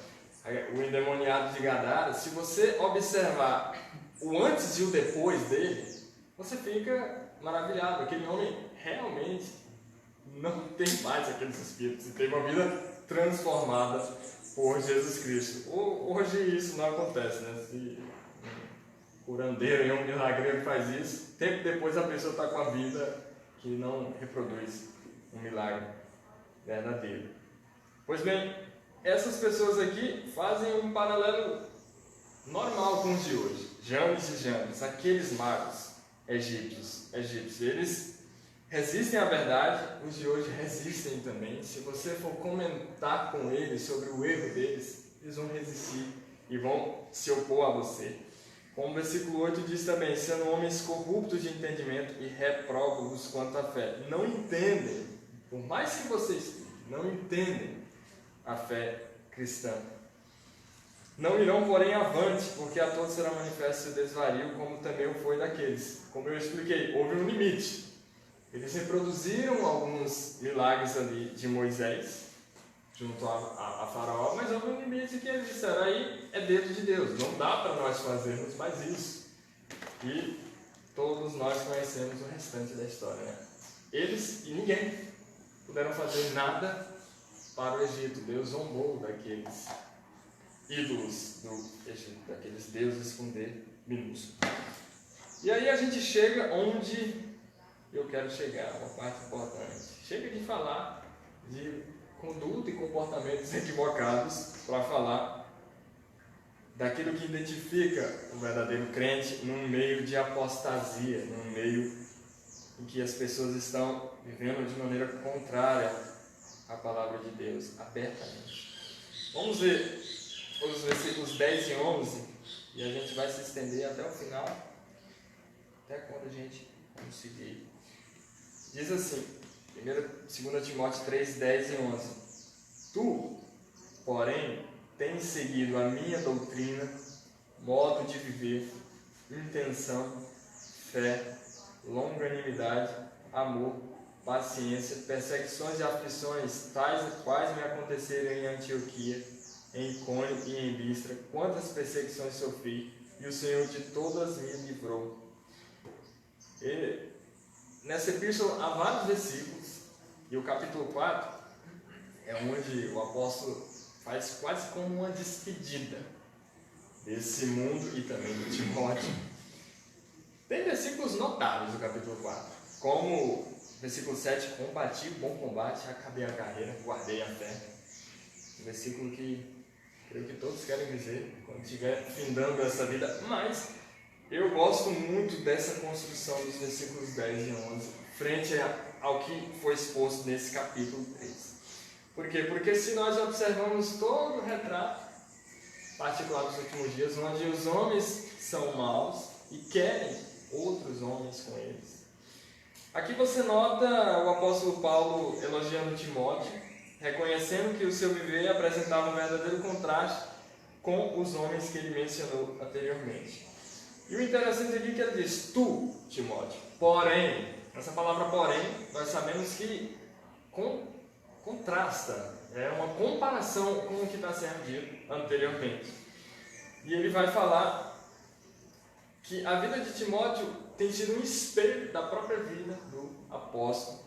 o endemoniado de Gadara, se você observar o antes e o depois dele, você fica maravilhado. Aquele homem realmente não tem mais aqueles espíritos e tem uma vida transformada por Jesus Cristo. Hoje isso não acontece, né? Se um curandeiro e um milagreiro faz isso, tempo depois a pessoa está com a vida que não reproduz um milagre verdadeiro. Pois bem, essas pessoas aqui fazem um paralelo normal com os de hoje. Janes e Janes, aqueles magos egípcios, eles resistem à verdade, os de hoje resistem também. Se você for comentar com eles sobre o erro deles, eles vão resistir e vão se opor a você. Como o versículo 8 diz também, sendo homens corruptos de entendimento e repróbados quanto à fé. Não entendem, por mais que vocês estudem, não entendem a fé cristã. Não irão, porém, avante, porque a todos será manifesto o desvario, como também o foi daqueles. Como eu expliquei, houve um limite. Eles reproduziram alguns milagres ali de Moisés, junto a Faraó, mas houve um limite que eles disseram, aí é dedo de Deus, não dá para nós fazermos mais isso. E todos nós conhecemos o restante da história, né? Eles e ninguém puderam fazer nada para o Egito. Deus zombou daqueles ídolos do Egito, daqueles deuses com D minúsculo. E aí a gente chega onde eu quero chegar, uma parte importante. Chega de falar de conduta e comportamentos equivocados para falar daquilo que identifica o verdadeiro crente num meio de apostasia, num meio em que as pessoas estão vivendo de maneira contrária à palavra de Deus, abertamente. Vamos ver os versículos 10 e 11 e a gente vai se estender até o final, até quando a gente conseguir. Diz assim, 2 Timóteo 3, 10 e 11. Tu, porém, tens seguido a minha doutrina, modo de viver, intenção, fé, longanimidade, amor, paciência, perseguições e aflições, tais quais me aconteceram em Antioquia, em Icônio e em Listra, quantas perseguições sofri, e o Senhor de todas me livrou. Nessa epístola há vários versículos, e o capítulo 4 é onde o apóstolo faz quase como uma despedida desse mundo e também do Timóteo. Tem versículos notáveis no capítulo 4, como versículo 7, combati o bom combate, acabei a carreira, guardei a fé. Um versículo que creio que todos querem dizer quando estiver findando essa vida, mas eu gosto muito dessa construção dos versículos 10 e 11, frente ao que foi exposto nesse capítulo 3. Por quê? Porque se nós observamos todo o retrato particular dos últimos dias, onde os homens são maus e querem outros homens com eles. Aqui você nota o apóstolo Paulo elogiando Timóteo, reconhecendo que o seu viver apresentava um verdadeiro contraste com os homens que ele mencionou anteriormente. E o interessante aqui é que ele diz, tu, Timóteo, porém, essa palavra porém, nós sabemos que contrasta, é uma comparação com o que está sendo dito anteriormente. E ele vai falar que a vida de Timóteo tem sido um espelho da própria vida do apóstolo,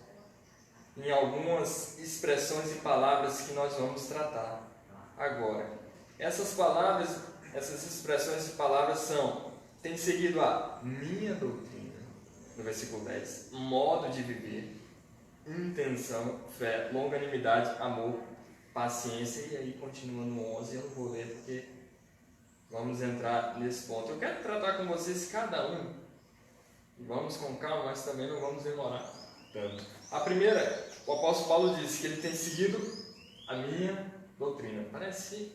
em algumas expressões e palavras que nós vamos tratar agora. Essas palavras, essas expressões e palavras são, tem seguido a minha doutrina, no versículo 10, modo de viver, intenção, fé, longanimidade, amor, paciência, e aí continua no 11, eu não vou ler porque vamos entrar nesse ponto. Eu quero tratar com vocês cada um, e vamos com calma, mas também não vamos demorar tanto. A primeira, o apóstolo Paulo diz que ele tem seguido a minha doutrina. Parece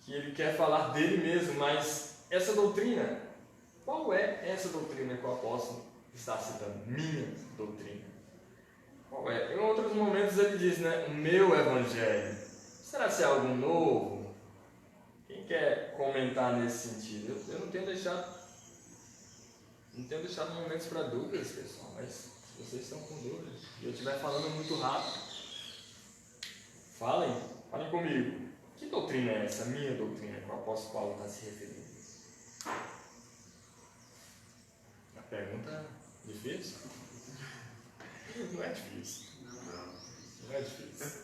que ele quer falar dele mesmo, mas essa doutrina, qual é essa doutrina que o apóstolo está citando? Minha doutrina. Qual é? Em outros momentos ele diz, né, o meu evangelho. Será que é algo novo? Quem quer comentar nesse sentido? Eu não tenho deixado momentos para dúvidas, pessoal, mas se vocês estão com dúvidas e eu estiver falando muito rápido, falem comigo. Que doutrina é essa, minha doutrina, que o apóstolo Paulo está se referindo? A pergunta difícil? Não é difícil. Não é difícil.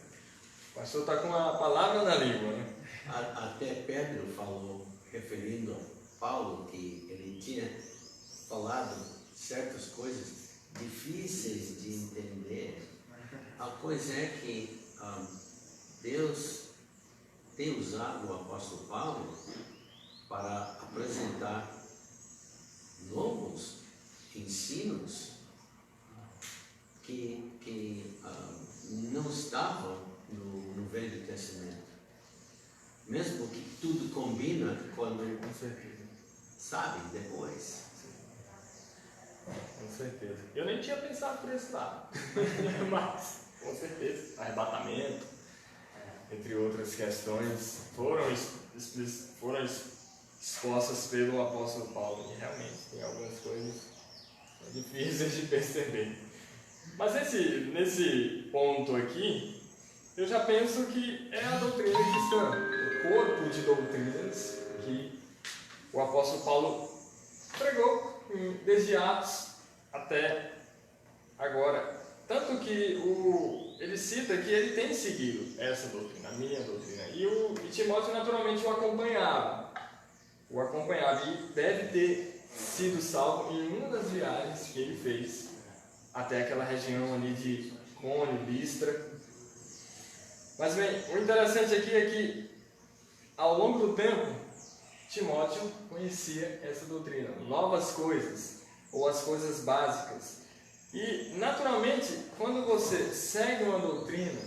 O pastor está com a palavra na língua, né? Até Pedro falou, referindo a Paulo, que ele tinha falado certas coisas difíceis de entender. A coisa é que Deus tem usado o apóstolo Paulo para apresentar novos ensinos que não estavam no Velho Testamento. Mesmo que tudo combina quando, sabe, depois. Com certeza. Eu nem tinha pensado por esse lado, mas com certeza. Arrebatamento, entre outras questões, foram expostas pelo apóstolo Paulo, e realmente tem algumas coisas difíceis de perceber. Mas nesse ponto aqui, eu já penso que é a doutrina cristã, o corpo de doutrinas que o apóstolo Paulo pregou desde Atos até agora. Tanto que ele cita que ele tem seguido essa doutrina, a minha doutrina. E Timóteo naturalmente o acompanhava e deve ter sido salvo em uma das viagens que ele fez até aquela região ali de Cônio, Listra. Mas bem, o interessante aqui é que ao longo do tempo Timóteo conhecia essa doutrina, novas coisas, ou as coisas básicas. E, naturalmente, quando você segue uma doutrina,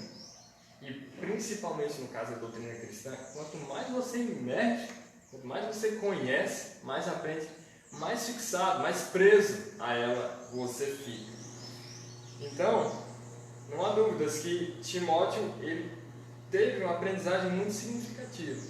e principalmente no caso da doutrina cristã, quanto mais você imerge, quanto mais você conhece, mais aprende, mais fixado, mais preso a ela você fica. Então, não há dúvidas que Timóteo ele teve uma aprendizagem muito significativa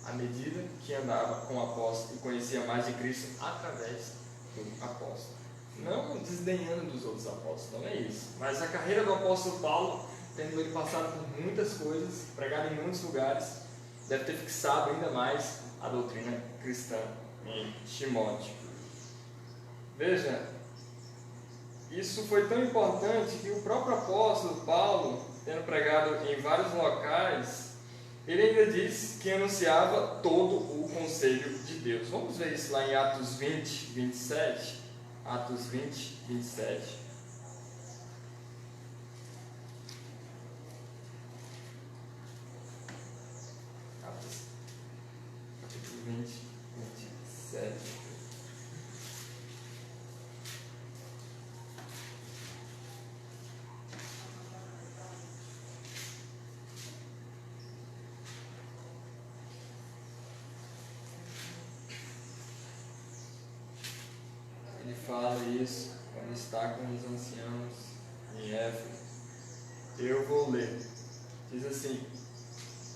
à medida que andava com o apóstolo e conhecia mais de Cristo através do apóstolo. Não desdenhando dos outros apóstolos, não é isso. Mas a carreira do apóstolo Paulo, tendo ele passado por muitas coisas, pregado em muitos lugares, deve ter fixado ainda mais a doutrina cristã em Timóteo. Veja, isso foi tão importante que o próprio apóstolo Paulo, tendo pregado em vários locais, ele ainda diz que anunciava todo o conselho de Deus. Vamos ver isso lá em Atos 20, 27. Atos 20, 27. Atos capítulo 20, 27. Ele fala isso quando está com os anciãos em Éfeso. Eu vou ler. Diz assim: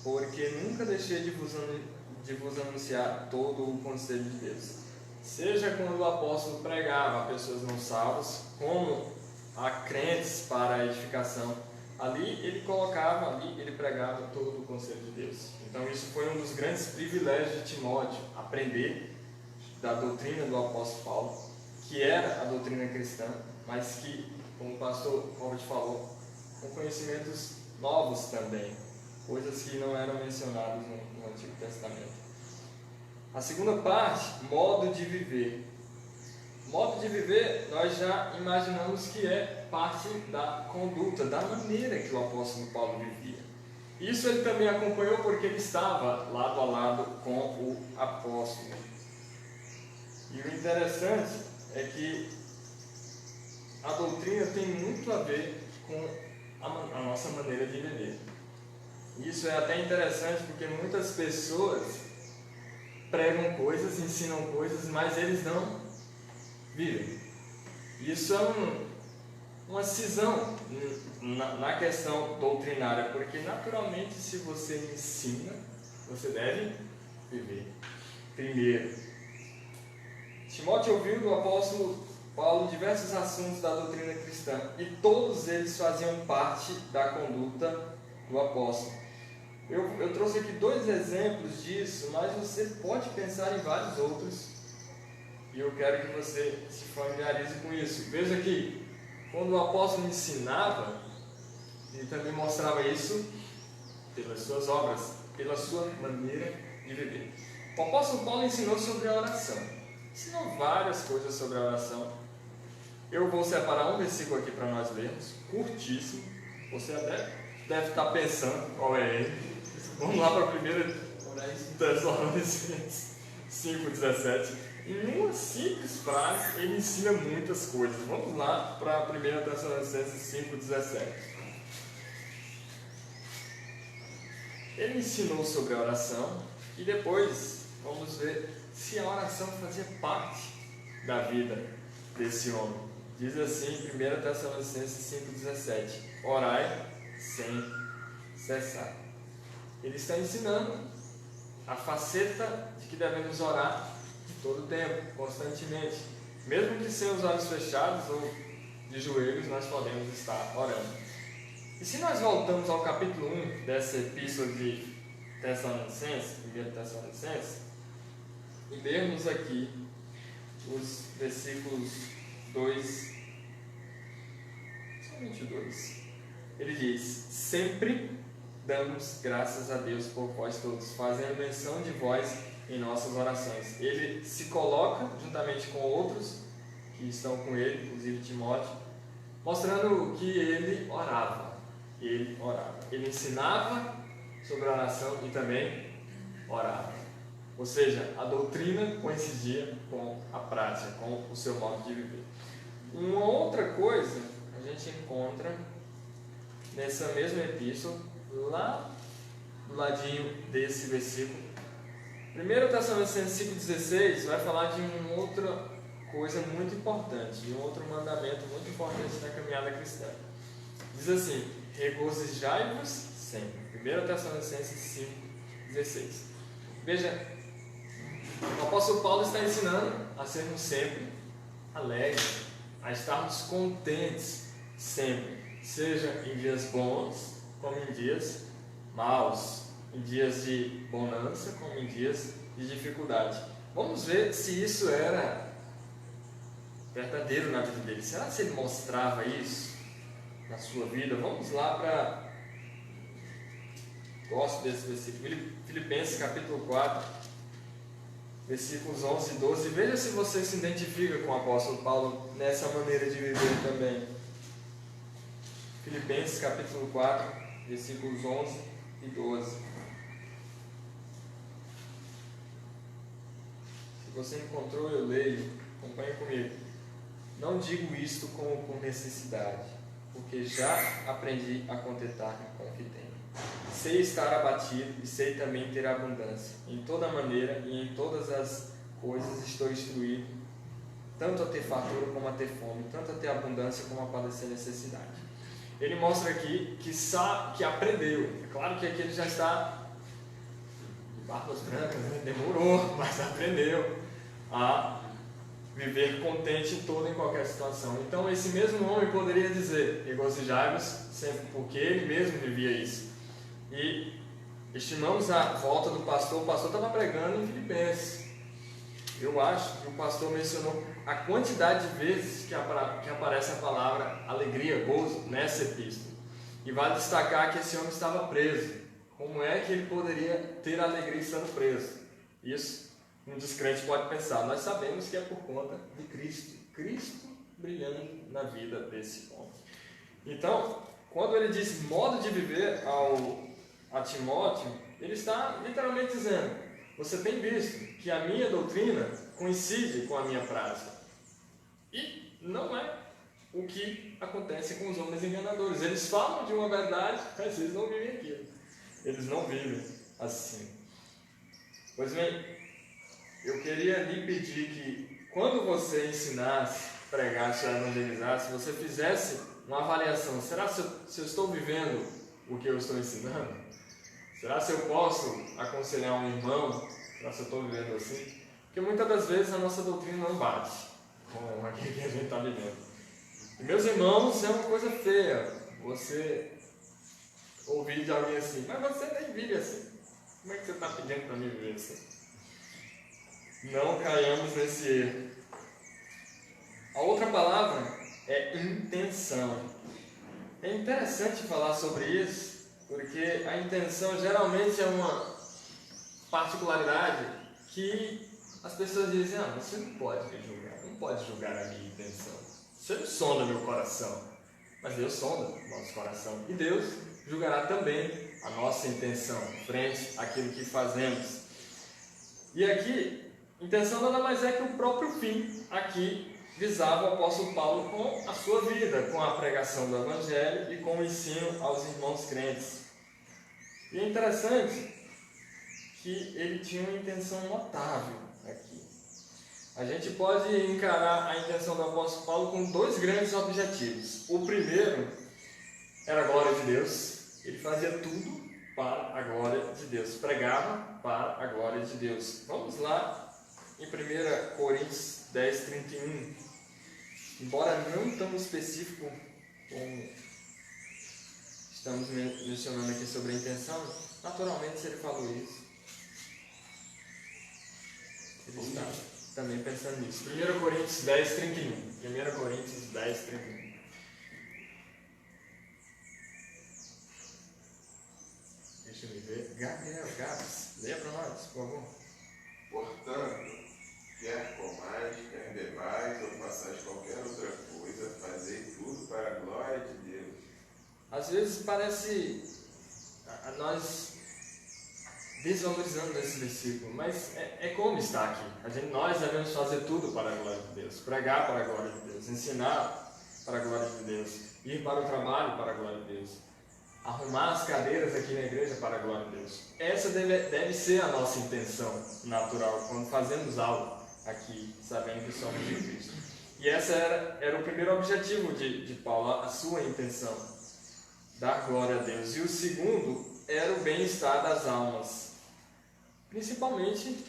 porque nunca deixei de vos anunciar todo o conselho de Deus. Seja quando o apóstolo pregava a pessoas não salvas, como a crentes para a edificação, ali ele pregava todo o conselho de Deus. Então isso foi um dos grandes privilégios de Timóteo, aprender da doutrina do apóstolo Paulo, que era a doutrina cristã, mas que, como o pastor Robert falou, com conhecimentos novos também, coisas que não eram mencionadas no Antigo Testamento. A segunda parte, modo de viver. Modo de viver, nós já imaginamos que é parte da conduta, da maneira que o apóstolo Paulo vivia. Isso ele também acompanhou porque ele estava lado a lado com o apóstolo. E o interessante é que a doutrina tem muito a ver com a nossa maneira de viver. Isso é até interessante porque muitas pessoas pregam coisas, ensinam coisas, mas eles não vivem. Isso é uma cisão na questão doutrinária, porque naturalmente se você ensina, você deve viver. Primeiro, Timóteo ouviu do apóstolo Paulo diversos assuntos da doutrina cristã e todos eles faziam parte da conduta do apóstolo. Eu trouxe aqui 2 exemplos disso, mas você pode pensar em vários outros e eu quero que você se familiarize com isso. Veja que quando o apóstolo ensinava, ele também mostrava isso pelas suas obras, pela sua maneira de viver. O apóstolo Paulo ensinou sobre a oração, ensinou várias coisas sobre a oração. Eu vou separar um versículo aqui para nós lermos, curtíssimo, você até deve estar pensando qual é ele. Vamos lá para a 1 Tessalonicenses 5,17. Em uma simples frase, ele ensina muitas coisas. Vamos lá para 1 Tessalonicenses 5,17. Ele ensinou sobre a oração e depois vamos ver se a oração fazia parte da vida desse homem. Diz assim, 1 Tessalonicenses 5,17: orai sem cessar. Ele está ensinando a faceta de que devemos orar de todo o tempo, constantemente. Mesmo que sem os olhos fechados ou de joelhos, nós podemos estar orando. E se nós voltamos ao capítulo 1 dessa epístola de Tessalonicenses, 1 Tessalonicenses, e lermos aqui os versículos 2, somente 2, ele diz: sempre damos graças a Deus por vós todos, fazendo menção de vós em nossas orações. Ele se coloca juntamente com outros que estão com ele, inclusive Timóteo, mostrando que ele orava. Ele ensinava sobre a oração e também orava. Ou seja, a doutrina coincidia com a prática, com o seu modo de viver. Uma outra coisa a gente encontra nessa mesma epístola, lá do ladinho desse versículo. 1 Tessalonicenses 5,16 vai falar de uma outra coisa muito importante, de um outro mandamento muito importante na caminhada cristã. Diz assim: regozijai-vos sempre. 1 Tessalonicenses 5,16. Veja, o apóstolo Paulo está ensinando a sermos sempre alegres, a estarmos contentes sempre, seja em dias bons como em dias maus, em dias de bonança como em dias de dificuldade. Vamos ver se isso era verdadeiro na vida dele. Será que ele mostrava isso na sua vida? Vamos lá para... Gosto desse versículo, Filipenses capítulo 4, versículos 11 e 12. Veja se você se identifica com o apóstolo Paulo nessa maneira de viver também. Filipenses capítulo 4, versículos 11 e 12. Se você encontrou, eu leio. Acompanhe comigo. Não digo isto como por necessidade, porque já aprendi a contentar-me com o que tenho. Sei estar abatido e sei também ter abundância. Em toda maneira e em todas as coisas estou instruído, tanto a ter fartura como a ter fome, tanto a ter abundância como a padecer necessidade. Ele mostra aqui que sabe, que aprendeu. É claro que aqui ele já está de barbas brancas, né? Demorou, mas aprendeu a viver contente em toda e qualquer situação. Então esse mesmo homem poderia dizer: regozijai-vos sempre, porque ele mesmo vivia isso. E estimamos a volta do pastor. O pastor estava pregando em Filipenses. Eu acho que o pastor mencionou a quantidade de vezes que aparece a palavra alegria, gozo nessa epístola. E vale destacar que esse homem estava preso. Como é que ele poderia ter alegria estando preso? Isso um descrente pode pensar. Nós sabemos que é por conta de Cristo. Cristo brilhando na vida desse homem. Então, quando ele diz modo de viver a Timóteo, ele está literalmente dizendo: você tem visto que a minha doutrina coincide com a minha prática. E não é o que acontece com os homens enganadores. Eles falam de uma verdade, mas eles não vivem aquilo. Eles não vivem assim. Pois bem, eu queria lhe pedir que, quando você ensinasse, pregasse ou evangelizasse, você fizesse uma avaliação. Será se eu estou vivendo o que eu estou ensinando? Será se eu posso aconselhar um irmão será se eu estou vivendo assim? Porque muitas das vezes a nossa doutrina não bate com aquilo que a gente está vivendo. E, meus irmãos, é uma coisa feia você ouvir de alguém assim, mas você nem vive assim. Como é que você está pedindo para mim viver assim? Não caiamos nesse erro. A outra palavra é intenção. É interessante falar sobre isso, porque a intenção geralmente é uma particularidade que as pessoas dizem, você não pode me julgar, não pode julgar a minha intenção. Você não sonda meu coração, mas Deus sonda o nosso coração. E Deus julgará também a nossa intenção frente àquilo que fazemos. E aqui, intenção nada mais é que o próprio fim aqui visava o apóstolo Paulo com a sua vida, com a pregação do Evangelho e com o ensino aos irmãos crentes. E é interessante que ele tinha uma intenção notável aqui. A gente pode encarar a intenção do apóstolo Paulo com dois grandes objetivos. O primeiro era a glória de Deus. Ele fazia tudo para a glória de Deus, pregava para a glória de Deus. Vamos lá em 1 Coríntios 10, 31. Embora não tão específico como estamos mencionando aqui sobre a intenção, naturalmente se ele falou isso, ele está também pensando nisso. 1 Coríntios 10, 31. 1 Coríntios 10, 31. Deixa eu ver. Gabriel, Gabs, leia para nós, por favor. Portanto, quer comais, quer bebais, ou façais qualquer outra coisa, fazei tudo para a glória de Deus. Às vezes parece a nós desvalorizando esse versículo, mas é como está aqui. Nós devemos fazer tudo para a glória de Deus, pregar para a glória de Deus, ensinar para a glória de Deus, ir para o trabalho para a glória de Deus, arrumar as cadeiras aqui na igreja para a glória de Deus. Essa deve ser a nossa intenção natural quando fazemos algo aqui, sabendo que somos de Cristo. E essa era o primeiro objetivo de Paulo, a sua intenção, dar glória a Deus. E o segundo era o bem-estar das almas, principalmente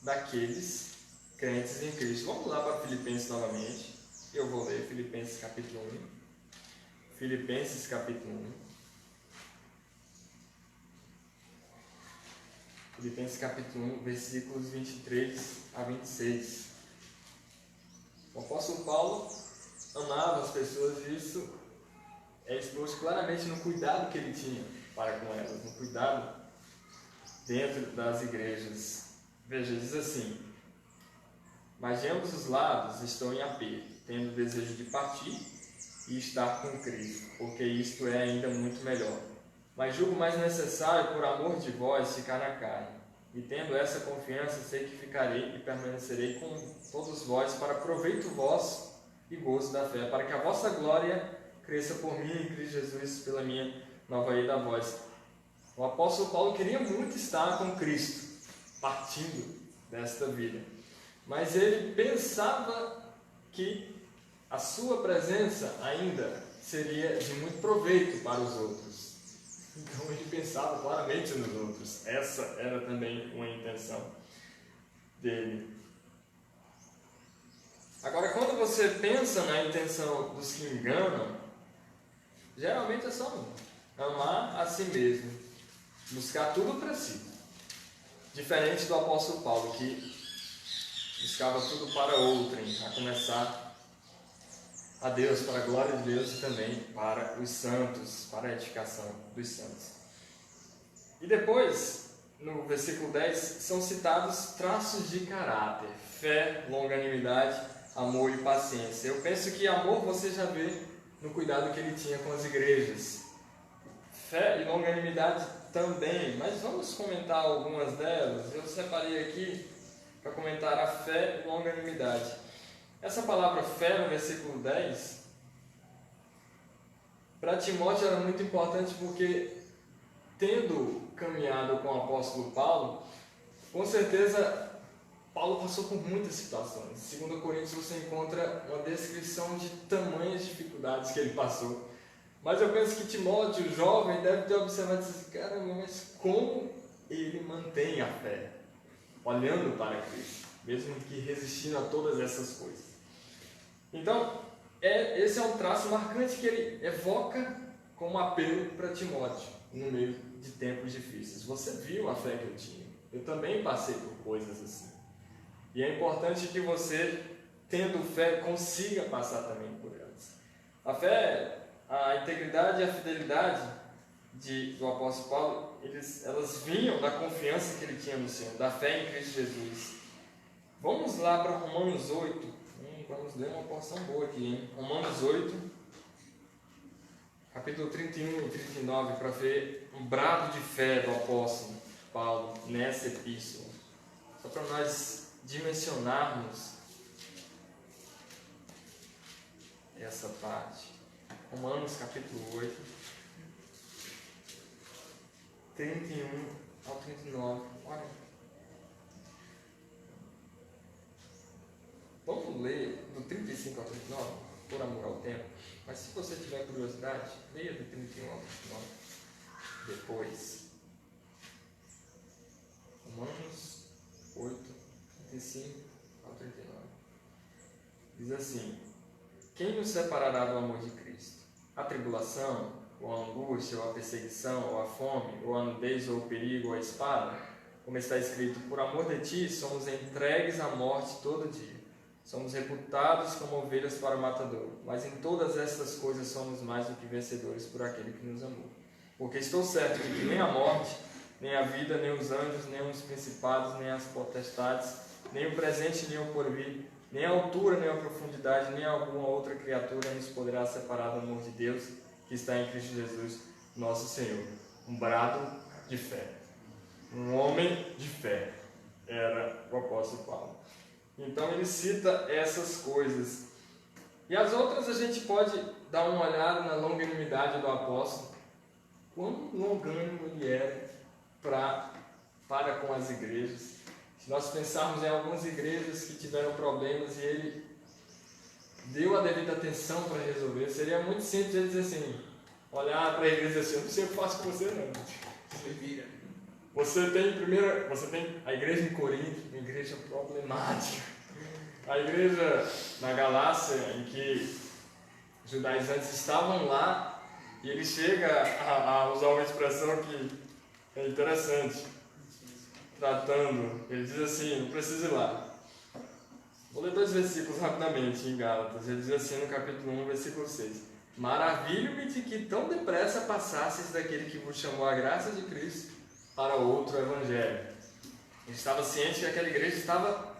daqueles crentes em Cristo. Vamos lá para Filipenses novamente. Eu vou ler Filipenses capítulo 1. Filipenses capítulo 1. Filipenses capítulo 1, versículos 23 a 26. O apóstolo Paulo amava as pessoas e isso é exposto claramente no cuidado que ele tinha para com elas, no cuidado dentro das igrejas. Veja, diz assim: mas de ambos os lados estou em aperto, tendo o desejo de partir e estar com Cristo, porque isto é ainda muito melhor. Mas julgo mais necessário, por amor de vós, ficar na carne. E tendo essa confiança, sei que ficarei e permanecerei com todos vós, para proveito vosso e gozo da fé, para que a vossa glória cresça por mim em Cristo Jesus, pela minha nova ida a vós. O apóstolo Paulo queria muito estar com Cristo, partindo desta vida. Mas ele pensava que a sua presença ainda seria de muito proveito para os outros. Então ele pensava claramente nos outros. Essa era também uma intenção dele. Agora, quando você pensa na intenção dos que enganam, geralmente é só um: amar a si mesmo, buscar tudo para si. Diferente do apóstolo Paulo, que buscava tudo para outrem, a começar a Deus, para a glória de Deus e também para os santos, para a edificação dos santos. E depois, no versículo 10, são citados traços de caráter: fé, longanimidade, amor e paciência. Eu penso que amor você já vê no cuidado que ele tinha com as igrejas. Fé e longanimidade também, mas vamos comentar algumas delas. Eu separei aqui para comentar a fé e longanimidade. Essa palavra fé, no versículo 10, para Timóteo era muito importante porque, tendo caminhado com o apóstolo Paulo, com certeza Paulo passou por muitas situações. Em 2 Coríntios você encontra uma descrição de tamanhas dificuldades que ele passou. Mas eu penso que Timóteo, jovem, deve ter observado e dizer: caramba, mas como ele mantém a fé? olhando para Cristo, mesmo que resistindo a todas essas coisas. Então, esse é um traço marcante que ele evoca como apelo para Timóteo, no meio de tempos difíceis. Você viu a fé que eu tinha, eu também passei por coisas assim. E é importante que você, tendo fé, consiga passar também por elas. A fé, a integridade e a fidelidade do apóstolo Paulo, elas vinham da confiança que ele tinha no Senhor, da fé em Cristo Jesus. Vamos lá para Romanos 8. Vamos ler uma porção boa aqui, hein? Romanos 8, capítulo 31 e 39, para ver um brado de fé do apóstolo Paulo nessa epístola. Só para nós dimensionarmos essa parte. Romanos capítulo 8, 31 ao 39. Olha. Vamos ler do 35 ao 39, por amor ao tempo. Mas se você tiver curiosidade, leia do 31 ao 39 depois. Romanos 8, 35 ao 39. Diz assim: quem nos separará do amor de Cristo? A tribulação, ou a angústia, ou a perseguição, ou a fome, ou a nudez, ou o perigo, ou a espada? Como está escrito: por amor de ti somos entregues à morte todo dia. Somos reputados como ovelhas para o matador, mas em todas estas coisas somos mais do que vencedores por aquele que nos amou. Porque estou certo de que nem a morte, nem a vida, nem os anjos, nem os principados, nem as potestades, nem o presente, nem o porvir, nem a altura, nem a profundidade, nem alguma outra criatura nos poderá separar do amor de Deus que está em Cristo Jesus, nosso Senhor. Um brado de fé. Um homem de fé era o apóstolo Paulo. Então ele cita essas coisas. E as outras a gente pode dar uma olhada na longanimidade do apóstolo. Quão longânimo ele era para com as igrejas. Se nós pensarmos em algumas igrejas que tiveram problemas e ele deu a devida atenção para resolver, seria muito simples ele dizer assim, olhar para a igreja assim: eu não sei o que eu faço com você não. Você vira. Você tem a igreja em Corinto, uma igreja problemática. A igreja na Galácia, em que os judaizantes estavam lá, e ele chega a usar uma expressão que é interessante, ele diz assim, não precisa ir lá. Vou ler 2 versículos rapidamente em Gálatas. Ele diz assim no capítulo 1, versículo 6: maravilho-me de que tão depressa passasseis daquele que vos chamou a graça de Cristo para outro evangelho. Ele estava ciente que aquela igreja estava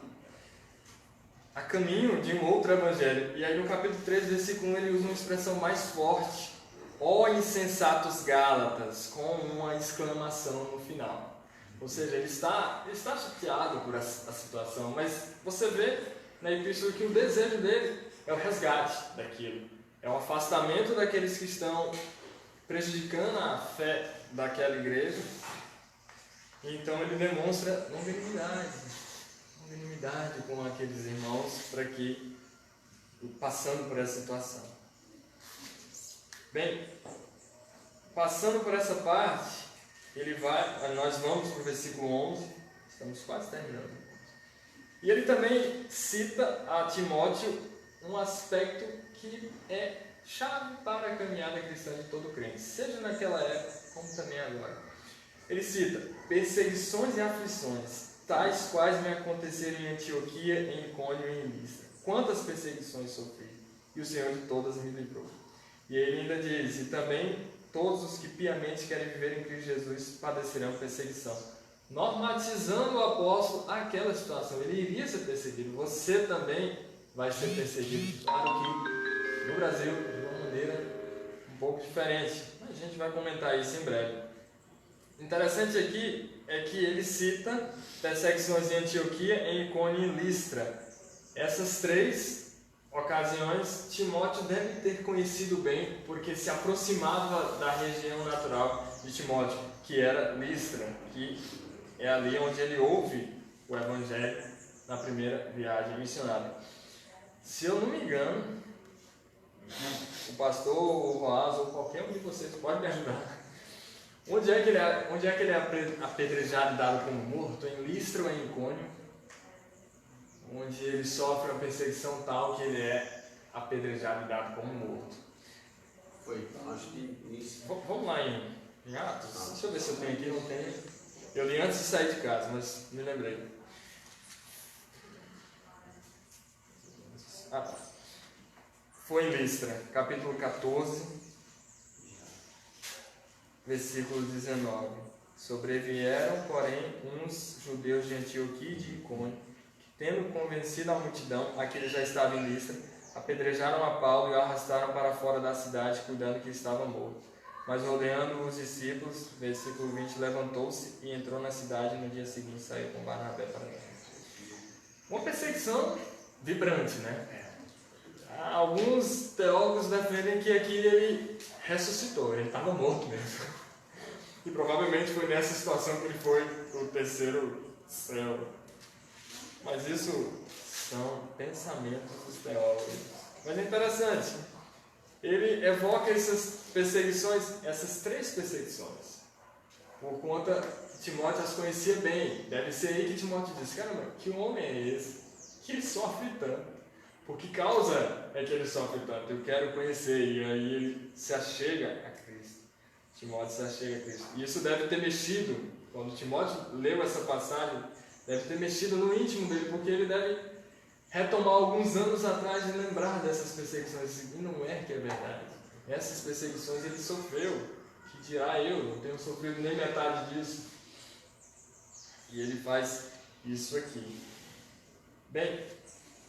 a caminho de um outro evangelho. E aí no capítulo 3, versículo 1, ele usa uma expressão mais forte: ó insensatos Gálatas, com uma exclamação no final. Ou seja, ele está chateado por a situação, mas você vê na epístola que o desejo dele é o resgate daquilo, é o afastamento daqueles que estão prejudicando a fé daquela igreja. Então ele demonstra longanimidade com aqueles irmãos para que, passando por essa situação. Bem, passando por essa parte, nós vamos para o versículo 11, estamos quase terminando. E ele também cita a Timóteo um aspecto que é chave para a caminhada cristã de todo crente, seja naquela época como também agora. Ele cita: perseguições e aflições, tais quais me aconteceram em Antioquia, em Icônio e em Listra. Quantas perseguições sofri, e o Senhor de todas me livrou. E ele ainda diz: e também todos os que piamente querem viver em Cristo Jesus padecerão perseguição. Normatizando o apóstolo aquela situação, ele iria ser perseguido, você também vai ser perseguido. Claro que no Brasil, de uma maneira um pouco diferente, mas a gente vai comentar isso em breve. Interessante aqui é que ele cita perseguições em Antioquia, em Icônio e em Listra. Essas 3 ocasiões Timóteo deve ter conhecido bem, porque se aproximava da região natural de Timóteo, que era Listra, que é ali onde ele ouve o Evangelho na primeira viagem missionária. Se eu não me engano, o pastor, o Roaz ou qualquer um de vocês pode me ajudar. Onde é que ele é apedrejado e dado como morto? Em Listra ou em Icônio? Onde ele sofre uma perseguição tal que ele é apedrejado e dado como morto. Foi, acho que nisso. Vamos lá em Atos? Deixa eu ver se eu tenho aqui, não tenho. Eu li antes de sair de casa, mas me lembrei. Ah, tá. Foi em Listra, capítulo 14, versículo 19. Sobrevieram, porém, uns judeus de Antioquia e de Icônio, que, tendo convencido a multidão a que ele já estava em Listra, apedrejaram a Paulo e o arrastaram para fora da cidade, cuidando que estava morto. Mas, rodeando os discípulos, versículo 20, levantou-se e entrou na cidade, e no dia seguinte saiu com Barnabé para dentro. Uma perseguição vibrante, né? Alguns teólogos defendem que aqui ele ressuscitou, ele estava morto mesmo. E provavelmente foi nessa situação que ele foi o terceiro céu. Mas isso são pensamentos dos teólogos. Mas é interessante, ele evoca essas perseguições, essas 3 perseguições, por conta que Timóteo as conhecia bem. Deve ser aí que Timóteo disse: caramba, que homem é esse que ele sofre tanto? Por que causa é que ele sofre tanto? Eu quero conhecer. E aí ele se achega a Cristo. Timóteo se achega a Cristo. E isso deve ter mexido, quando Timóteo leu essa passagem, deve ter mexido no íntimo dele, porque ele deve retomar alguns anos atrás e lembrar dessas perseguições. E não é que é verdade. Essas perseguições ele sofreu. Que dirá eu? Não tenho sofrido nem metade disso. E ele faz isso aqui. Bem,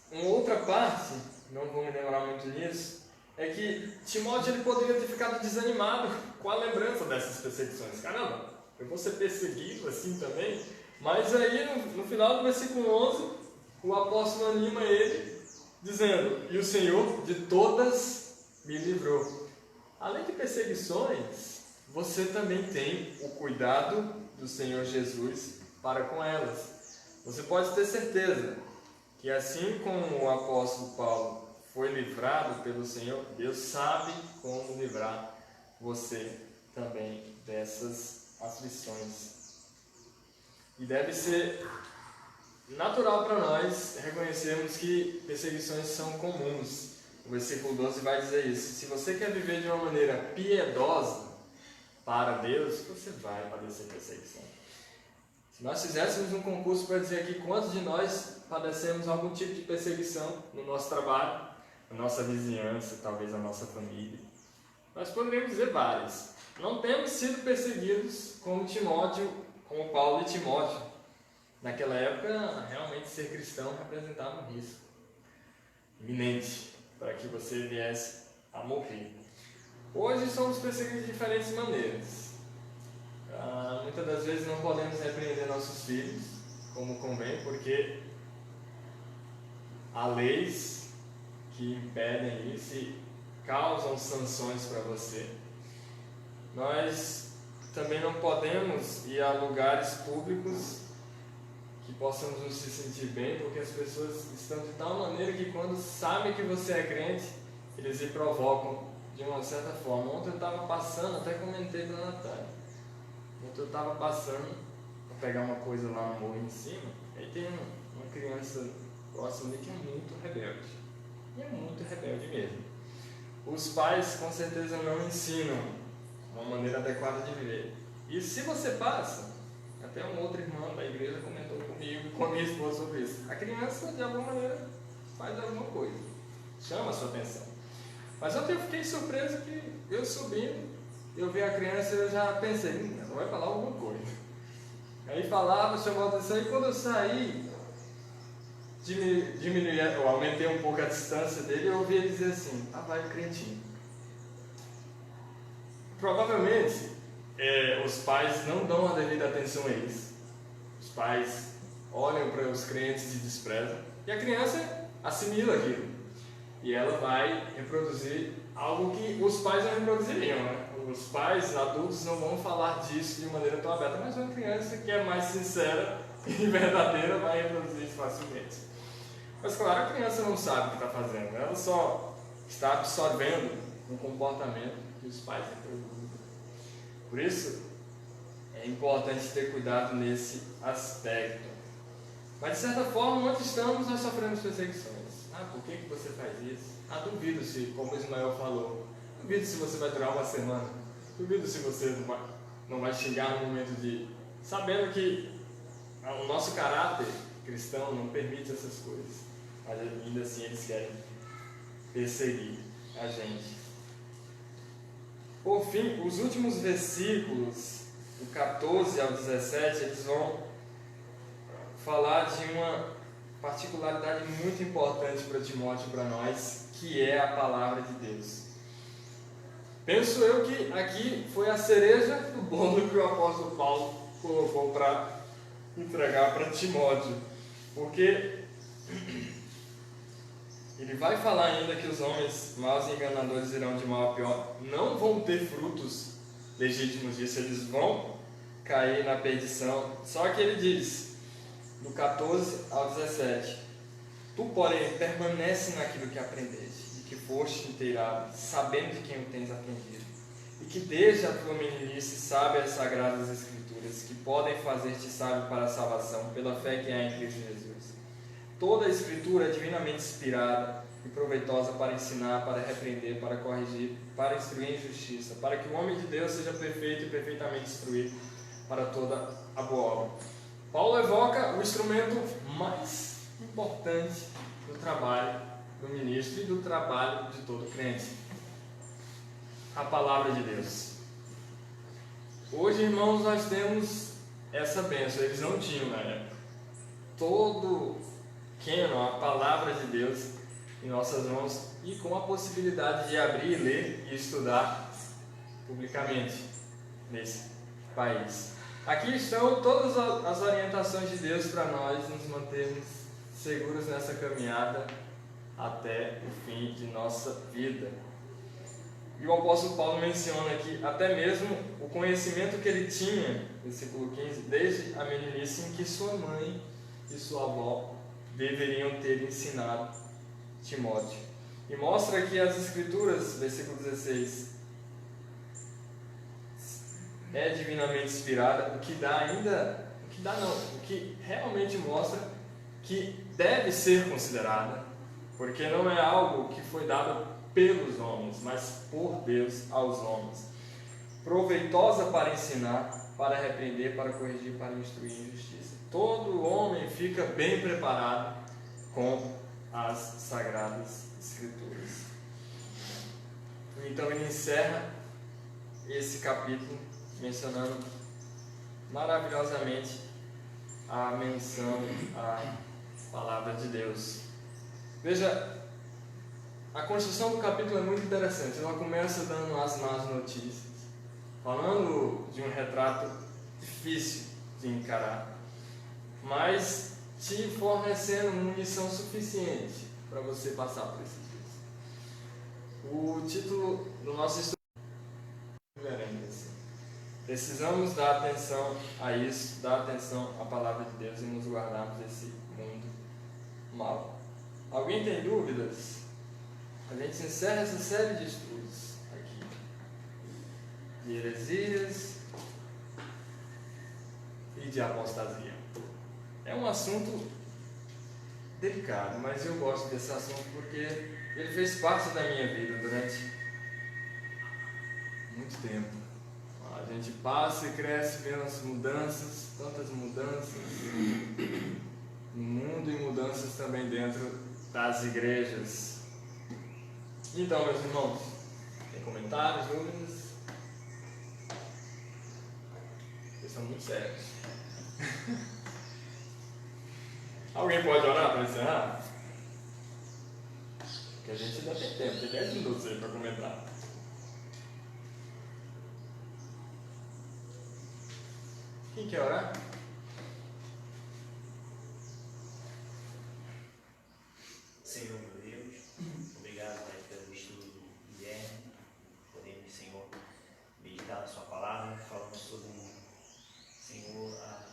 uma outra parte, não vou me lembrar muito nisso, é que Timóteo ele poderia ter ficado desanimado com a lembrança dessas perseguições. Caramba, eu vou ser perseguido assim também? Mas aí no final do versículo 11, o apóstolo anima ele, dizendo: e o Senhor de todas me livrou. Além de perseguições, você também tem o cuidado do Senhor Jesus para com elas. Você pode ter certeza que assim como o apóstolo Paulo foi livrado pelo Senhor, Deus sabe como livrar você também dessas aflições. E deve ser natural para nós reconhecermos que perseguições são comuns. O versículo 12 vai dizer isso. Se você quer viver de uma maneira piedosa para Deus, você vai padecer perseguição. Se nós fizéssemos um concurso para dizer aqui quantos de nós padecemos algum tipo de perseguição no nosso trabalho, na nossa vizinhança, talvez na nossa família, nós poderíamos dizer vários. Não temos sido perseguidos como Timóteo, como Paulo e Timóteo. Naquela época, realmente ser cristão representava um risco iminente para que você viesse a morrer. Hoje somos perseguidos de diferentes maneiras. Muitas das vezes não podemos repreender nossos filhos como convém, porque há leis que impedem isso e causam sanções para você. Nós também não podemos ir a lugares públicos que possamos nos sentir bem, porque as pessoas estão de tal maneira que quando sabem que você é crente, eles lhe provocam de uma certa forma. Ontem eu estava passando, até comentei para a Natália, ontem eu estava passando para pegar uma coisa lá no morro em cima, aí tem uma criança próxima ali que é muito rebelde, e é muito rebelde mesmo. Os pais com certeza não ensinam uma maneira adequada de viver, e se você passa, até um outro irmão da igreja comentou comigo e com a minha esposa sobre isso, a criança de alguma maneira faz alguma coisa, chama a sua atenção. Mas ontem eu fiquei surpreso que eu subindo, eu vi a criança e eu já pensei, ela vai falar alguma coisa. Aí falava, chamou a atenção, e quando eu saí, eu aumentei um pouco a distância dele e eu ouvi ele dizer assim: vai o crentinho. Provavelmente os pais não dão a devida atenção a eles. Os pais olham para os crentes e desprezam, e a criança assimila aquilo. E ela vai reproduzir algo que os pais não reproduziriam, né? Os pais adultos não vão falar disso de maneira tão aberta, mas uma criança que é mais sincera e verdadeira vai reproduzir isso facilmente. Mas claro, a criança não sabe o que está fazendo, ela só está absorvendo um comportamento que os pais reproduzem. Por isso, é importante ter cuidado nesse aspecto. Mas de certa forma, onde estamos, nós sofremos perseguições. Por que você faz isso? Duvido se, como Ismael falou, duvido se você vai durar uma semana. Duvido se você não vai chegar no momento de... Sabendo que o nosso caráter cristão não permite essas coisas. Mas ainda assim eles querem perseguir a gente. Por fim, os últimos versículos, do 14 ao 17, eles vão falar de uma particularidade muito importante para Timóteo e para nós, que é a palavra de Deus. Penso eu que aqui foi a cereja do bolo que o apóstolo Paulo colocou para entregar para Timóteo, porque ele vai falar ainda que os homens maus e enganadores irão de mal a pior, não vão ter frutos legítimos disso, eles vão cair na perdição. Só que ele diz, do 14 ao 17: Tu, porém, permanece naquilo que aprendeste, e que foste inteirado, sabendo de quem o tens aprendido, e que desde a tua meninice sabe as sagradas escrituras, que podem fazer-te sábio para a salvação, pela fé que há em Cristo Jesus. Toda a escritura é divinamente inspirada e proveitosa para ensinar, para repreender, para corrigir, para instruir em justiça, para que o homem de Deus seja perfeito e perfeitamente instruído para toda a boa obra. Paulo evoca o instrumento mais importante do trabalho do ministro e do trabalho de todo crente: a palavra de Deus. Hoje, irmãos, nós temos essa bênção, eles não tinham na época. Todo canon, a palavra de Deus em nossas mãos, e com a possibilidade de abrir, ler e estudar publicamente nesse país. Aqui estão todas as orientações de Deus para nós nos mantermos seguros nessa caminhada até o fim de nossa vida. E o apóstolo Paulo menciona aqui até mesmo o conhecimento que ele tinha, versículo 15, desde a meninice, em que sua mãe e sua avó deveriam ter ensinado Timóteo. E mostra que as escrituras, versículo 16, é divinamente inspirada, o que realmente mostra que deve ser considerada, porque não é algo que foi dado pelos homens, mas por Deus aos homens. Proveitosa para ensinar, para repreender, para corrigir, para instruir em justiça. Todo homem fica bem preparado com as Sagradas Escrituras. Então ele encerra esse capítulo mencionando maravilhosamente a menção à palavra de Deus. Veja, a construção do capítulo é muito interessante. Ela começa dando as más notícias, falando de um retrato difícil de encarar, mas te fornecendo munição suficiente para você passar por esses dias. O título do nosso estudo é assim: precisamos dar atenção a isso, dar atenção à palavra de Deus e nos guardarmos desse mundo mal. Alguém tem dúvidas? A gente encerra essa série de estudos aqui, de heresias e de apostasia. É um assunto delicado, mas eu gosto desse assunto porque ele fez parte da minha vida durante muito tempo. A gente passa e cresce vendo as mudanças, tantas mudanças no mundo e mudanças também dentro das igrejas. Então, meus irmãos, tem comentários, dúvidas? Vocês são muito sérios. Alguém pode orar para encerrar? Porque a gente ainda tem tempo, tem 10 minutos aí para comentar. Quem quer orar? Senhor meu Deus, obrigado, Pai, pelo estudo do Guilherme. Podemos, Senhor, meditar na sua palavra, falando sobre, Senhor, a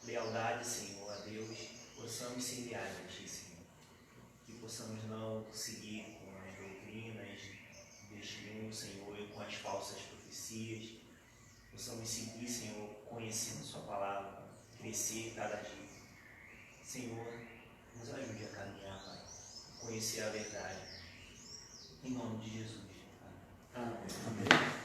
lealdade, Senhor, a Deus. Possamos ser leais a Ti, Senhor. Que possamos não seguir com as doutrinas deste mundo, Senhor, e com as falsas profecias. Possamos seguir, Senhor, conhecendo Sua palavra, crescer cada dia. Senhor, nos ajude a caminhar, Pai, conhecer a verdade. Em nome de Jesus. Amém. Amém.